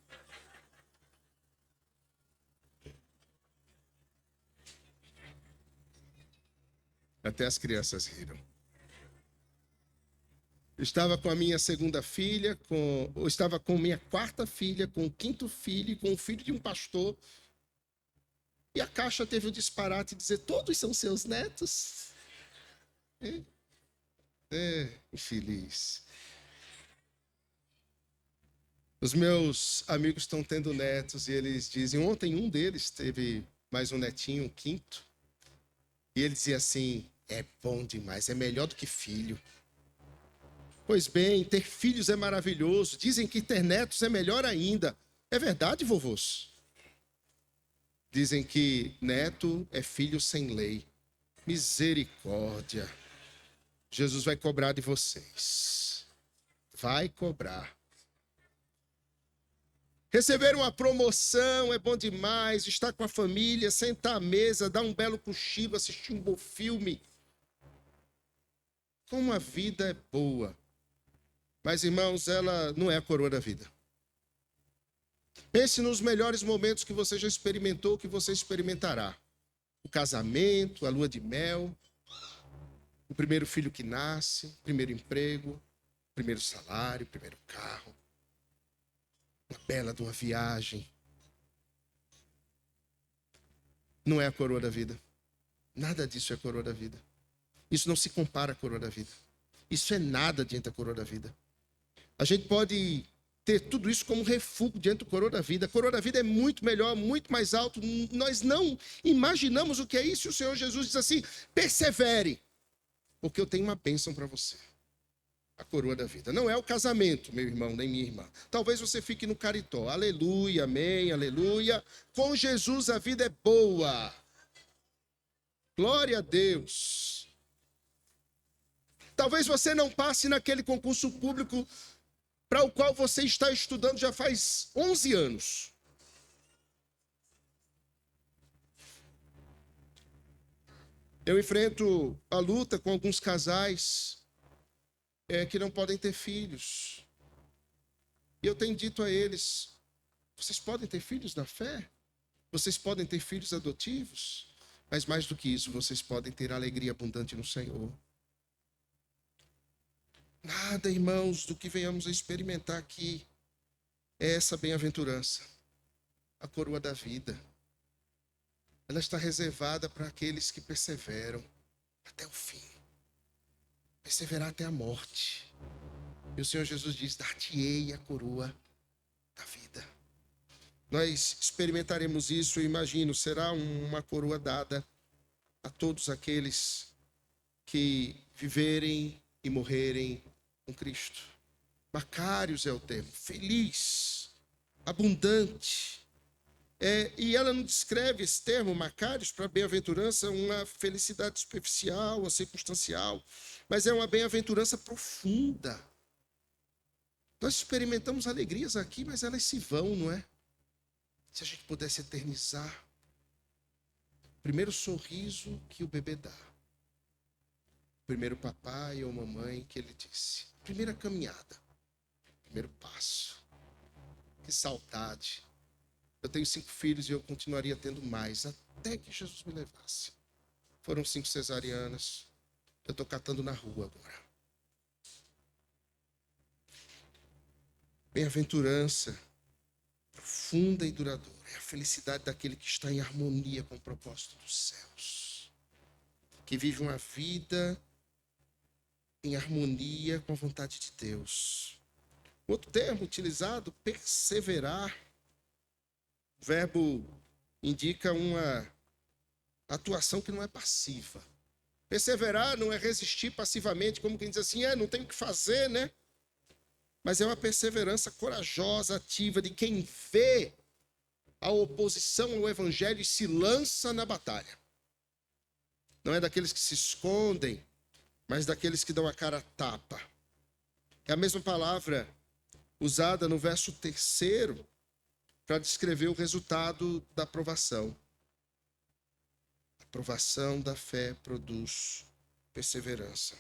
Até as crianças riram. Eu estava com a minha segunda filha, eu estava com minha quarta filha, com o quinto filho e com o filho de um pastor. E a Caixa teve o disparate de dizer: todos são seus netos. Infeliz. Os meus amigos estão tendo netos e eles dizem, ontem um deles teve mais um netinho, um quinto, e ele dizia assim, é bom demais, é melhor do que filho. Pois bem, ter filhos é maravilhoso, dizem que ter netos é melhor ainda. É verdade, vovôs? Dizem que neto é filho sem lei. Misericórdia. Jesus vai cobrar de vocês. Vai cobrar. Receber uma promoção é bom demais, estar com a família, sentar à mesa, dar um belo cochilo, assistir um bom filme. Como a vida é boa. Mas, irmãos, ela não é a coroa da vida. Pense nos melhores momentos que você já experimentou, que você experimentará. O casamento, a lua de mel, o primeiro filho que nasce, o primeiro emprego, o primeiro salário, o primeiro carro. Uma bela de uma viagem. Não é a coroa da vida. Nada disso é a coroa da vida. Isso não se compara à coroa da vida. Isso é nada diante da coroa da vida. A gente pode ter tudo isso como refúgio diante da coroa da vida. A coroa da vida é muito melhor, muito mais alto. Nós não imaginamos o que é isso. E o Senhor Jesus diz assim, persevere, porque eu tenho uma bênção para você. A coroa da vida. Não é o casamento, meu irmão, nem minha irmã. Talvez você fique no caritó. Aleluia, amém, aleluia. Com Jesus a vida é boa. Glória a Deus. Talvez você não passe naquele concurso público para o qual você está estudando já faz 11 anos. Eu enfrento a luta com alguns casais que não podem ter filhos. E eu tenho dito a eles, vocês podem ter filhos na fé? Vocês podem ter filhos adotivos? Mas mais do que isso, vocês podem ter alegria abundante no Senhor. Nada, irmãos, do que venhamos a experimentar aqui é essa bem-aventurança, a coroa da vida. Ela está reservada para aqueles que perseveram até o fim. Perseverar até a morte. E o Senhor Jesus diz, dar-te-ei a coroa da vida. Nós experimentaremos isso, eu imagino, será uma coroa dada a todos aqueles que viverem e morrerem com Cristo. Macários é o termo, feliz, abundante. E ela não descreve esse termo, Macários, para bem-aventurança, uma felicidade superficial, ou circunstancial, mas é uma bem-aventurança profunda. Nós experimentamos alegrias aqui, mas elas se vão, não é? Se a gente pudesse eternizar o primeiro sorriso que o bebê dá, o primeiro papai ou mamãe que ele disse, a primeira caminhada, o primeiro passo, que saudade. Eu tenho 5 filhos e eu continuaria tendo mais, até que Jesus me levasse. Foram 5 cesarianas, eu estou catando na rua agora. Bem-aventurança profunda e duradoura é a felicidade daquele que está em harmonia com o propósito dos céus, que vive uma vida em harmonia com a vontade de Deus. Outro termo utilizado, perseverar, o verbo indica uma atuação que não é passiva. Perseverar não é resistir passivamente, como quem diz assim, não tem o que fazer, né? Mas é uma perseverança corajosa, ativa, de quem vê a oposição ao evangelho e se lança na batalha. Não é daqueles que se escondem, mas daqueles que dão a cara a tapa. É a mesma palavra usada no verso 3 para descrever o resultado da aprovação. A aprovação da fé produz perseverança.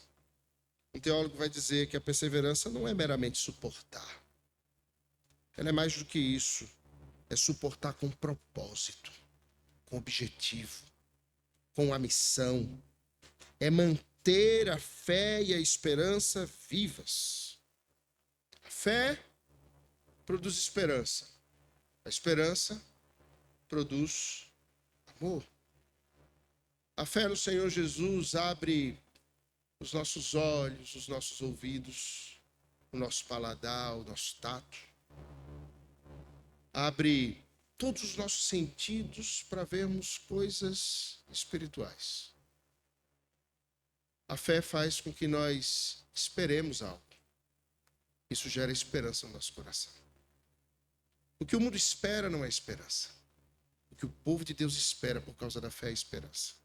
Um teólogo vai dizer que a perseverança não é meramente suportar. Ela é mais do que isso. É suportar com propósito, com objetivo, com a missão. É manter a fé e a esperança vivas. A fé produz esperança. A esperança produz amor. A fé no Senhor Jesus abre os nossos olhos, os nossos ouvidos, o nosso paladar, o nosso tato. Abre todos os nossos sentidos para vermos coisas espirituais. A fé faz com que nós esperemos algo. Isso gera esperança no nosso coração. O que o mundo espera não é esperança. O que o povo de Deus espera por causa da fé é esperança.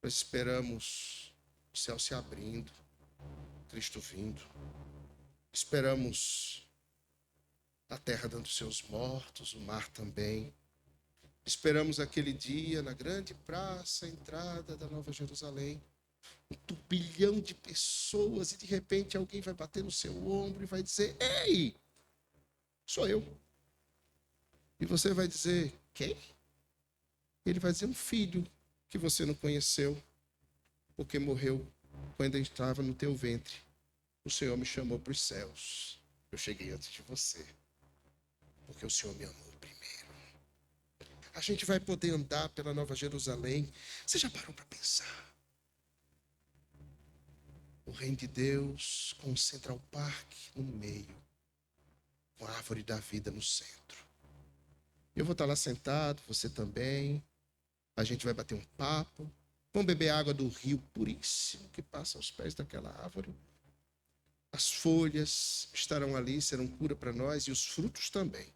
Nós esperamos o céu se abrindo, Cristo vindo. Esperamos a terra dando seus mortos, o mar também. Esperamos aquele dia na grande praça, a entrada da Nova Jerusalém. Um turbilhão de pessoas e de repente alguém vai bater no seu ombro e vai dizer: ei, sou eu. E você vai dizer: quem? Ele vai dizer: um filho que você não conheceu, porque morreu quando eu estava no teu ventre. O Senhor me chamou para os céus. Eu cheguei antes de você, porque o Senhor me amou primeiro. A gente vai poder andar pela Nova Jerusalém. Você já parou para pensar? O reino de Deus com o Central Park no meio, com a árvore da vida no centro. Eu vou estar lá sentado, você também. A gente vai bater um papo. Vamos beber água do rio puríssimo que passa aos pés daquela árvore. As folhas estarão ali, serão cura para nós e os frutos também.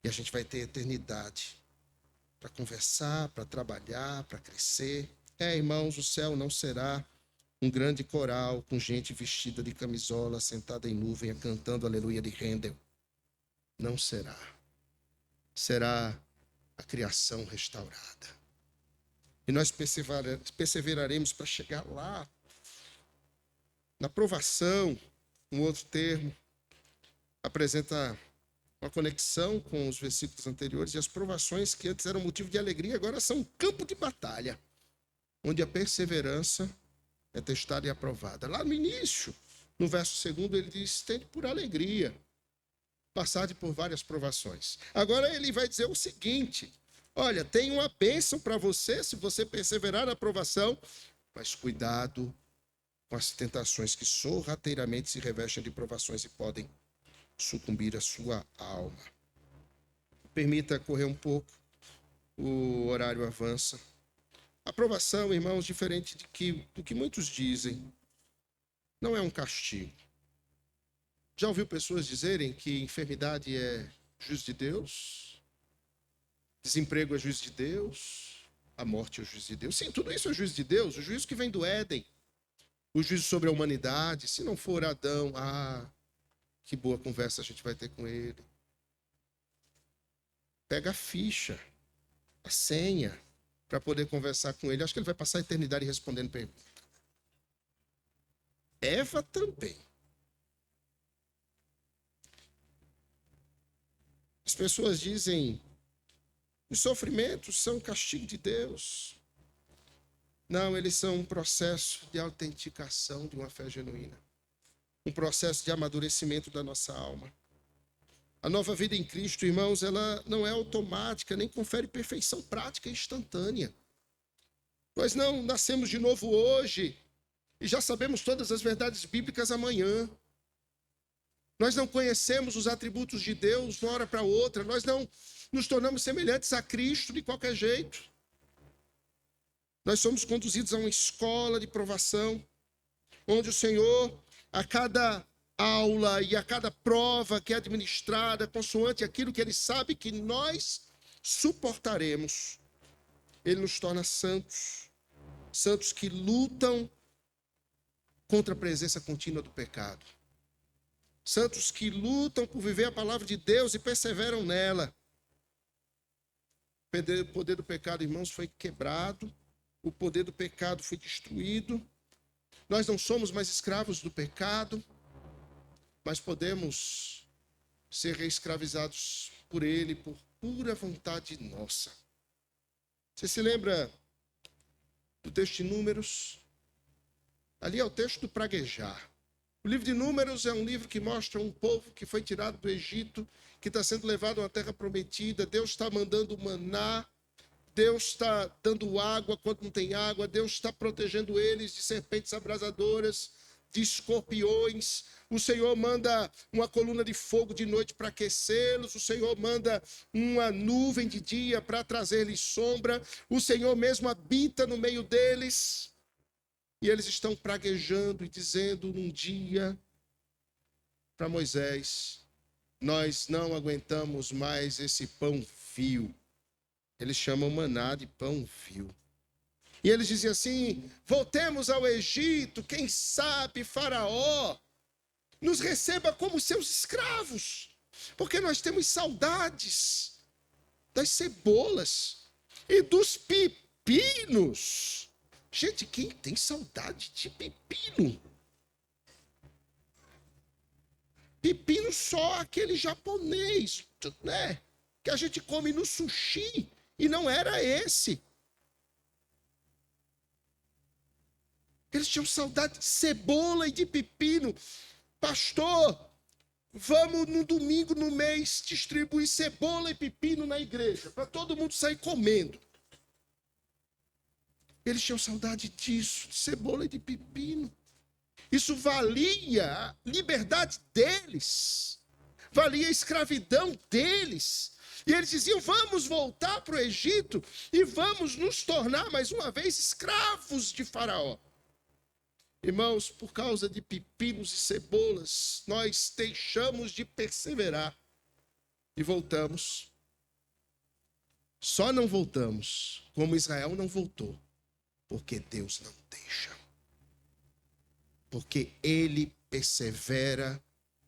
E a gente vai ter eternidade para conversar, para trabalhar, para crescer. Irmãos, o céu não será um grande coral com gente vestida de camisola, sentada em nuvem, cantando aleluia de Handel. Não será. Será a criação restaurada. E nós perseveraremos para chegar lá. Na provação, um outro termo, apresenta uma conexão com os versículos anteriores, e as provações que antes eram motivo de alegria, agora são um campo de batalha, onde a perseverança é testada e aprovada. Lá no início, no verso 2, ele diz: tende por alegria, passar por várias provações. Agora ele vai dizer o seguinte: olha, tem uma bênção para você se você perseverar na provação, mas cuidado com as tentações que sorrateiramente se revestem de provações e podem sucumbir a sua alma. Permita correr um pouco, o horário avança. A provação, irmãos, diferente do que muitos dizem, não é um castigo. Já ouviu pessoas dizerem que enfermidade é juízo de Deus? Desemprego é juízo de Deus? A morte é juízo de Deus? Sim, tudo isso é juízo de Deus, o juízo que vem do Éden. O juízo sobre a humanidade. Se não for Adão, que boa conversa a gente vai ter com ele. Pega a ficha, a senha, para poder conversar com ele. Acho que ele vai passar a eternidade respondendo perguntas. Eva também. As pessoas dizem: os sofrimentos são castigo de Deus. Não, eles são um processo de autenticação de uma fé genuína. Um processo de amadurecimento da nossa alma. A nova vida em Cristo, irmãos, ela não é automática, nem confere perfeição prática e instantânea. Nós não nascemos de novo hoje e já sabemos todas as verdades bíblicas amanhã. Nós não conhecemos os atributos de Deus de uma hora para outra. Nós não nos tornamos semelhantes a Cristo de qualquer jeito. Nós somos conduzidos a uma escola de provação, onde o Senhor, a cada aula e a cada prova que é administrada, consoante aquilo que Ele sabe que nós suportaremos, Ele nos torna santos. Santos que lutam contra a presença contínua do pecado. Santos que lutam por viver a palavra de Deus e perseveram nela. O poder do pecado, irmãos, foi quebrado. O poder do pecado foi destruído. Nós não somos mais escravos do pecado, mas podemos ser reescravizados por ele, por pura vontade nossa. Você se lembra do texto de Números? Ali é o texto do praguejar. O livro de Números é um livro que mostra um povo que foi tirado do Egito, que está sendo levado a uma terra prometida. Deus está mandando maná Deus está dando água quando não tem água, Deus está protegendo eles de serpentes abrasadoras, de escorpiões. O Senhor manda uma coluna de fogo de noite para aquecê-los, o Senhor manda uma nuvem de dia para trazer-lhes sombra, o Senhor mesmo habita no meio deles, e eles estão praguejando e dizendo num dia para Moisés: nós não aguentamos mais esse pão vil. Eles chamam maná de pão vil. E eles diziam assim: voltemos ao Egito, quem sabe Faraó nos receba como seus escravos, porque nós temos saudades das cebolas e dos pepinos. Gente, quem tem saudade de pepino? Pepino só aquele japonês, né? Que a gente come no sushi, e não era esse. Eles tinham saudade de cebola e de pepino. Pastor, vamos no domingo no mês distribuir cebola e pepino na igreja, para todo mundo sair comendo. Eles tinham saudade disso, de cebola e de pepino. Isso valia a liberdade deles, valia a escravidão deles. E eles diziam: vamos voltar para o Egito e vamos nos tornar mais uma vez escravos de Faraó. Irmãos, por causa de pepinos e cebolas, nós deixamos de perseverar e voltamos. Só não voltamos como Israel não voltou, porque Deus não deixa. Porque Ele persevera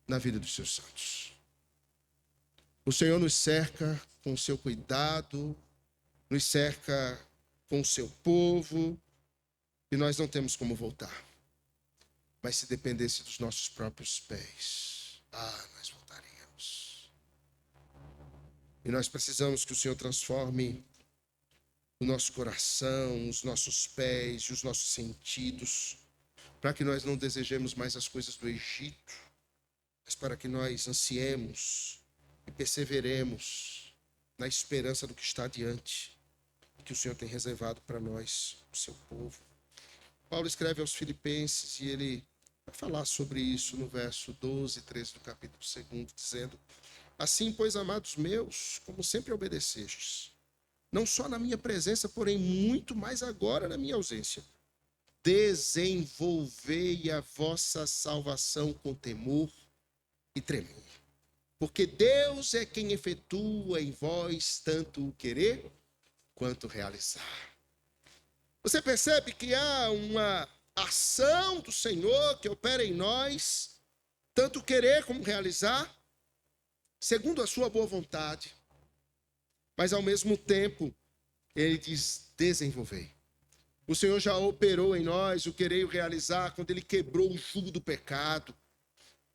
na vida dos seus santos. O Senhor nos cerca com o seu cuidado, nos cerca com o seu povo, e nós não temos como voltar. Mas se dependesse dos nossos próprios pés, nós voltaríamos. E nós precisamos que o Senhor transforme o nosso coração, os nossos pés e os nossos sentidos, para que nós não desejemos mais as coisas do Egito, mas para que nós ansiemos e perseveremos na esperança do que está adiante, que o Senhor tem reservado para nós, o seu povo. Paulo escreve aos Filipenses e ele vai falar sobre isso no verso 12 e 13 do capítulo 2, dizendo: assim, pois, amados meus, como sempre obedecestes, não só na minha presença, porém muito mais agora na minha ausência, desenvolvei a vossa salvação com temor e tremor. Porque Deus é quem efetua em vós tanto o querer quanto o realizar. Você percebe que há uma ação do Senhor que opera em nós, tanto querer como realizar, segundo a sua boa vontade. Mas ao mesmo tempo, ele diz: desenvolvei. O Senhor já operou em nós o querer e o realizar quando ele quebrou o jugo do pecado.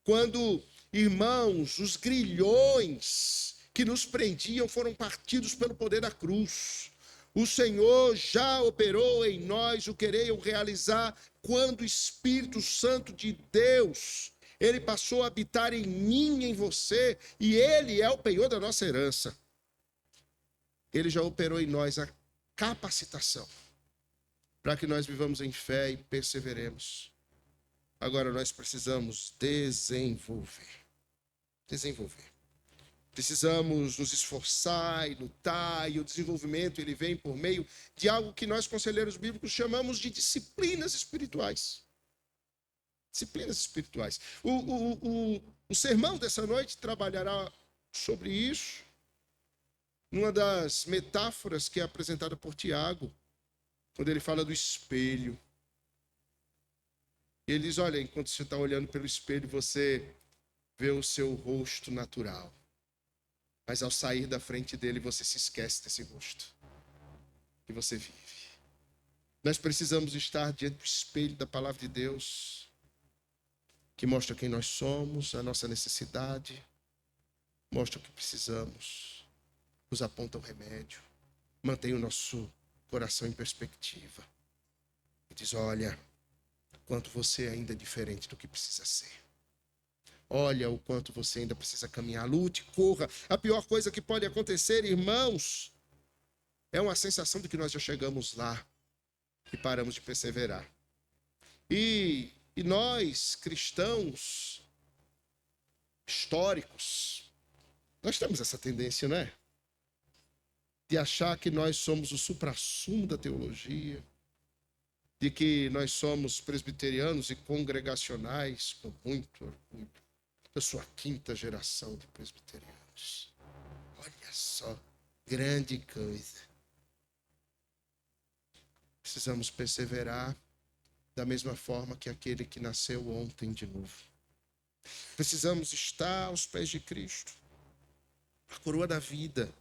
Quando, irmãos, os grilhões que nos prendiam foram partidos pelo poder da cruz. O Senhor já operou em nós o querer e o realizar quando o Espírito Santo de Deus, ele passou a habitar em mim e em você, e ele é o penhor da nossa herança. Ele já operou em nós a capacitação para que nós vivamos em fé e perseveremos. Agora nós precisamos desenvolver. Precisamos nos esforçar e lutar, e o desenvolvimento ele vem por meio de algo que nós, conselheiros bíblicos, chamamos de disciplinas espirituais. Disciplinas espirituais. O sermão dessa noite trabalhará sobre isso, numa das metáforas que é apresentada por Tiago, quando ele fala do espelho. Ele diz: olha, enquanto você está olhando pelo espelho, você vê o seu rosto natural. Mas ao sair da frente dele, você se esquece desse rosto que você vive. Nós precisamos estar diante do espelho da palavra de Deus, que mostra quem nós somos, a nossa necessidade, mostra o que precisamos, nos aponta o remédio, mantém o nosso coração em perspectiva. E diz: olha, quanto você ainda é diferente do que precisa ser. Olha o quanto você ainda precisa caminhar. Lute, corra. A pior coisa que pode acontecer, irmãos, É uma sensação de que nós já chegamos lá e paramos de perseverar. E nós, cristãos históricos, nós temos essa tendência, não é? De achar que nós somos o suprassumo da teologia, de que nós somos presbiterianos e congregacionais com muito orgulho. Eu sou a 5ª geração de presbiterianos. Olha só, grande coisa. Precisamos perseverar da mesma forma que aquele que nasceu ontem de novo. Precisamos estar aos pés de Cristo. A coroa da vida.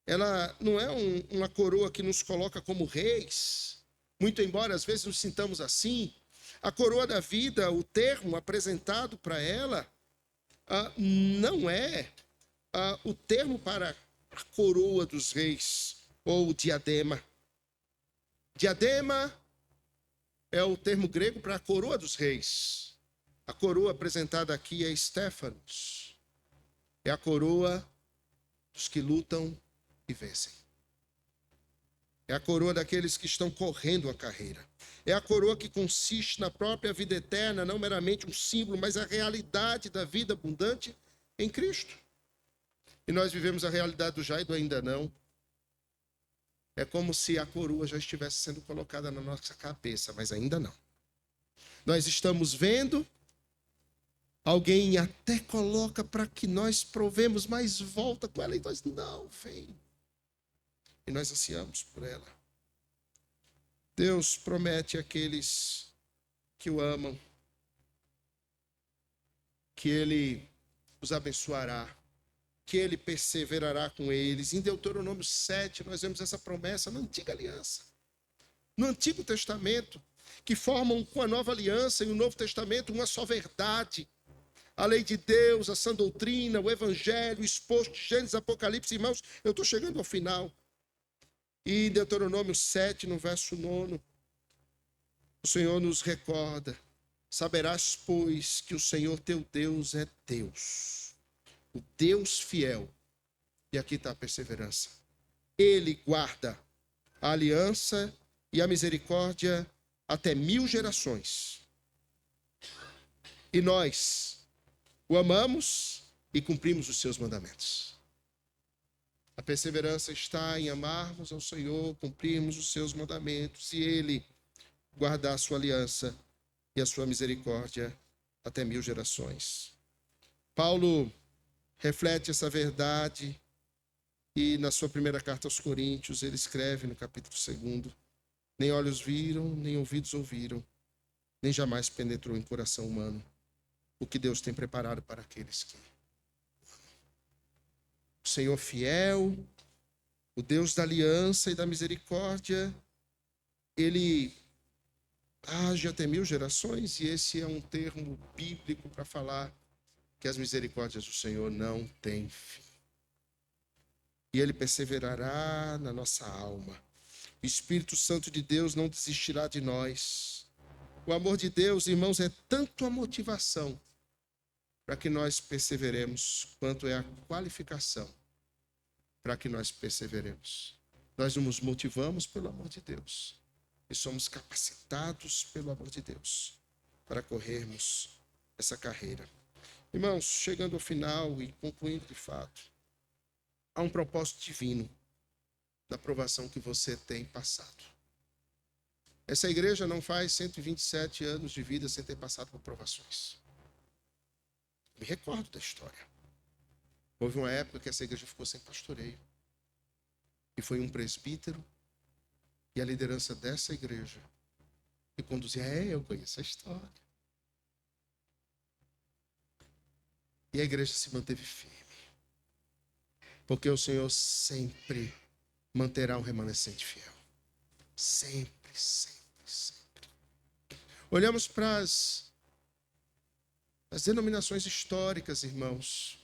Ela não é uma coroa que nos coloca como reis, muito embora às vezes nos sintamos assim. A coroa da vida, o termo apresentado para ela, não é o termo para a coroa dos reis, ou diadema. Diadema é o termo grego para a coroa dos reis. A coroa apresentada aqui é Stéphanos. É a coroa dos que lutam e vencem. É a coroa daqueles que estão correndo a carreira. É a coroa que consiste na própria vida eterna, não meramente um símbolo, mas a realidade da vida abundante em Cristo. E nós vivemos a realidade do já e do ainda não. É como se a coroa já estivesse sendo colocada na nossa cabeça, mas ainda não. Nós estamos vendo, alguém até coloca para que nós provemos, mas volta com ela e nós não, vem. E nós ansiamos por ela. Deus promete àqueles que o amam que Ele os abençoará, que Ele perseverará com eles. Em Deuteronômio 7, nós vemos essa promessa na antiga aliança. No Antigo Testamento, que formam com a nova aliança e o Novo Testamento uma só verdade. A lei de Deus, a sã doutrina, o evangelho, exposto de Gênesis, Apocalipse. Irmãos, eu estou chegando ao final. E em Deuteronômio 7, no verso 9, o Senhor nos recorda: saberás, pois, que o Senhor teu Deus é Deus, o Deus fiel. E aqui está a perseverança. Ele guarda a aliança e a misericórdia até 1000 gerações. E nós o amamos e cumprimos os seus mandamentos. A perseverança está em amarmos ao Senhor, cumprirmos os seus mandamentos e Ele guardar a sua aliança e a sua misericórdia até 1000 gerações. Paulo reflete essa verdade e na sua primeira carta aos Coríntios ele escreve no capítulo 2: nem olhos viram, nem ouvidos ouviram, nem jamais penetrou em coração humano o que Deus tem preparado para aqueles que amam. O Senhor fiel, o Deus da aliança e da misericórdia, Ele age até 1000 gerações, e esse é um termo bíblico para falar que as misericórdias do Senhor não têm fim. E Ele perseverará na nossa alma. O Espírito Santo de Deus não desistirá de nós. O amor de Deus, irmãos, é tanto a motivação para que nós perseveremos, quanto é a qualificação para que nós perseveremos. Nós nos motivamos pelo amor de Deus e somos capacitados pelo amor de Deus para corrermos essa carreira. Irmãos, chegando ao final e concluindo de fato, há um propósito divino da provação que você tem passado. Essa igreja não faz 127 anos de vida sem ter passado por provações. Me recordo da história. Houve uma época que essa igreja ficou sem pastoreio. E foi um presbítero e a liderança dessa igreja que conduzia. Eu conheço a história. E a igreja se manteve firme. Porque o Senhor sempre manterá um remanescente fiel. Sempre, sempre, sempre. Olhamos para as denominações históricas, irmãos.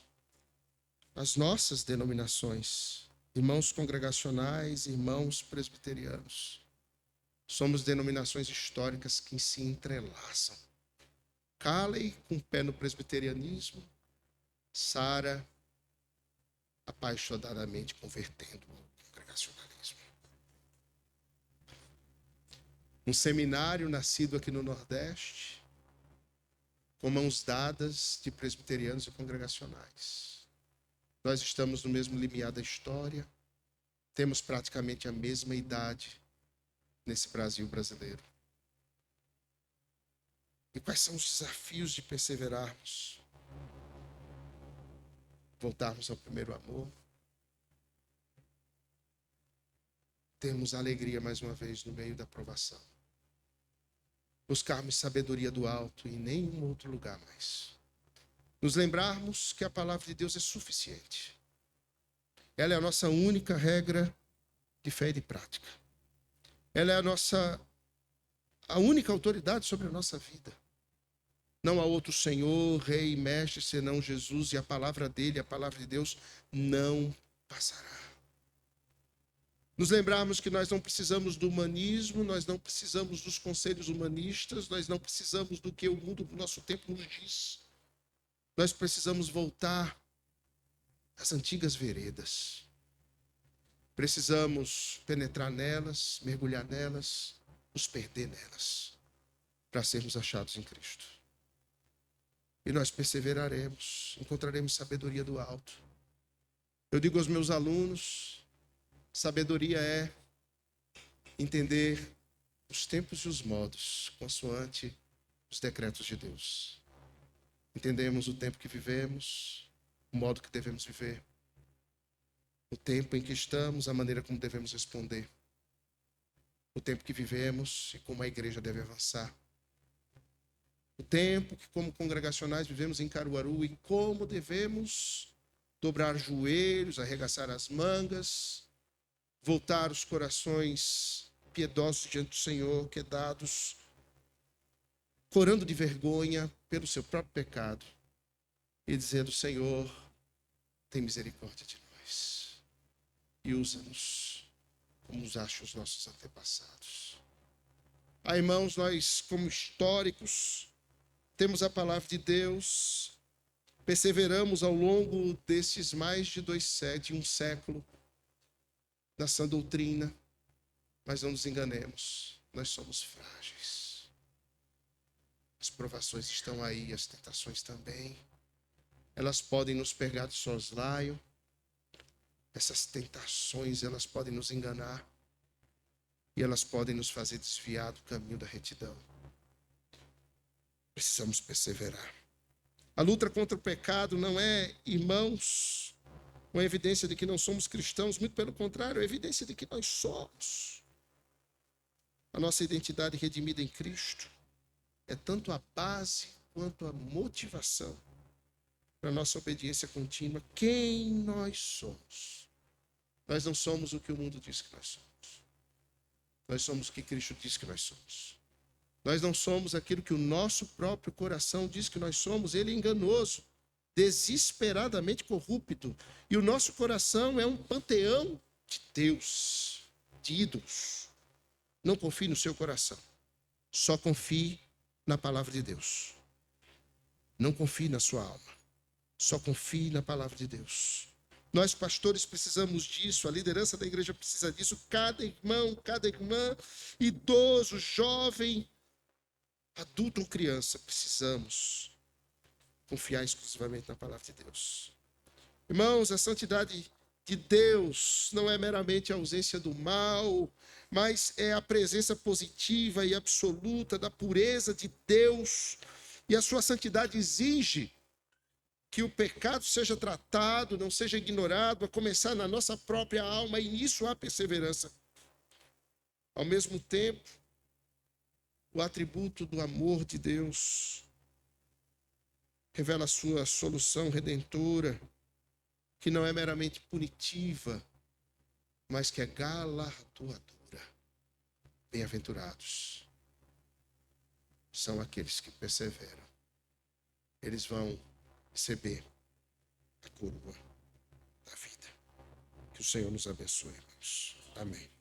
As nossas denominações. Irmãos congregacionais, irmãos presbiterianos. Somos denominações históricas que se entrelaçam. Calley com o pé no presbiterianismo. Sara apaixonadamente convertendo o congregacionalismo. Um seminário nascido aqui no Nordeste, com mãos dadas de presbiterianos e congregacionais. Nós estamos no mesmo limiar da história, temos praticamente a mesma idade nesse Brasil brasileiro. E quais são os desafios de perseverarmos? Voltarmos ao primeiro amor. Termos alegria mais uma vez no meio da provação. Buscarmos sabedoria do alto e em nenhum outro lugar mais. Nos lembrarmos que a palavra de Deus é suficiente. Ela é a nossa única regra de fé e de prática. Ela é a única autoridade sobre a nossa vida. Não há outro Senhor, Rei e Mestre, senão Jesus, e a palavra dele, a palavra de Deus, não passará. Nos lembrarmos que nós não precisamos do humanismo, nós não precisamos dos conselhos humanistas, nós não precisamos do que o mundo do nosso tempo nos diz. Nós precisamos voltar às antigas veredas. Precisamos penetrar nelas, mergulhar nelas, nos perder nelas, para sermos achados em Cristo. E nós perseveraremos, encontraremos sabedoria do alto. Eu digo aos meus alunos, sabedoria é entender os tempos e os modos, consoante os decretos de Deus. Entendemos o tempo que vivemos, o modo que devemos viver, o tempo em que estamos, a maneira como devemos responder, o tempo que vivemos e como a igreja deve avançar, o tempo que como congregacionais vivemos em Caruaru e como devemos dobrar joelhos, arregaçar as mangas, voltar os corações piedosos diante do Senhor, quedados, corando de vergonha pelo seu próprio pecado e dizendo: Senhor, tem misericórdia de nós e usa-nos como usaste os nossos antepassados. Irmãos, nós como históricos temos a palavra de Deus, perseveramos ao longo desses mais de um século, na sã doutrina, mas não nos enganemos, nós somos frágeis. As provações estão aí, as tentações também. Elas podem nos pegar de soslaio. Essas tentações, elas podem nos enganar. E elas podem nos fazer desviar do caminho da retidão. Precisamos perseverar. A luta contra o pecado não é, irmãos, uma evidência de que não somos cristãos, muito pelo contrário, é evidência de que nós somos. A nossa identidade redimida em Cristo é tanto a base quanto a motivação para a nossa obediência contínua. Quem nós somos? Nós não somos o que o mundo diz que nós somos. Nós somos o que Cristo diz que nós somos. Nós não somos aquilo que o nosso próprio coração diz que nós somos. Ele é enganoso, desesperadamente corrupto. E o nosso coração é um panteão de Deus, de ídolos. Não confie no seu coração. Só confie na palavra de Deus. Não confie na sua alma. Só confie na palavra de Deus. Nós, pastores, precisamos disso. A liderança da igreja precisa disso. Cada irmão, cada irmã, idoso, jovem, adulto ou criança, precisamos confiar exclusivamente na palavra de Deus. Irmãos, a santidade de Deus não é meramente a ausência do mal, mas é a presença positiva e absoluta da pureza de Deus. E a sua santidade exige que o pecado seja tratado, não seja ignorado, a começar na nossa própria alma, e nisso há perseverança. Ao mesmo tempo, o atributo do amor de Deus revela a sua solução redentora, que não é meramente punitiva, mas que é galardoadora. Bem-aventurados são aqueles que perseveram. Eles vão receber a coroa da vida. Que o Senhor nos abençoe, irmãos. Amém.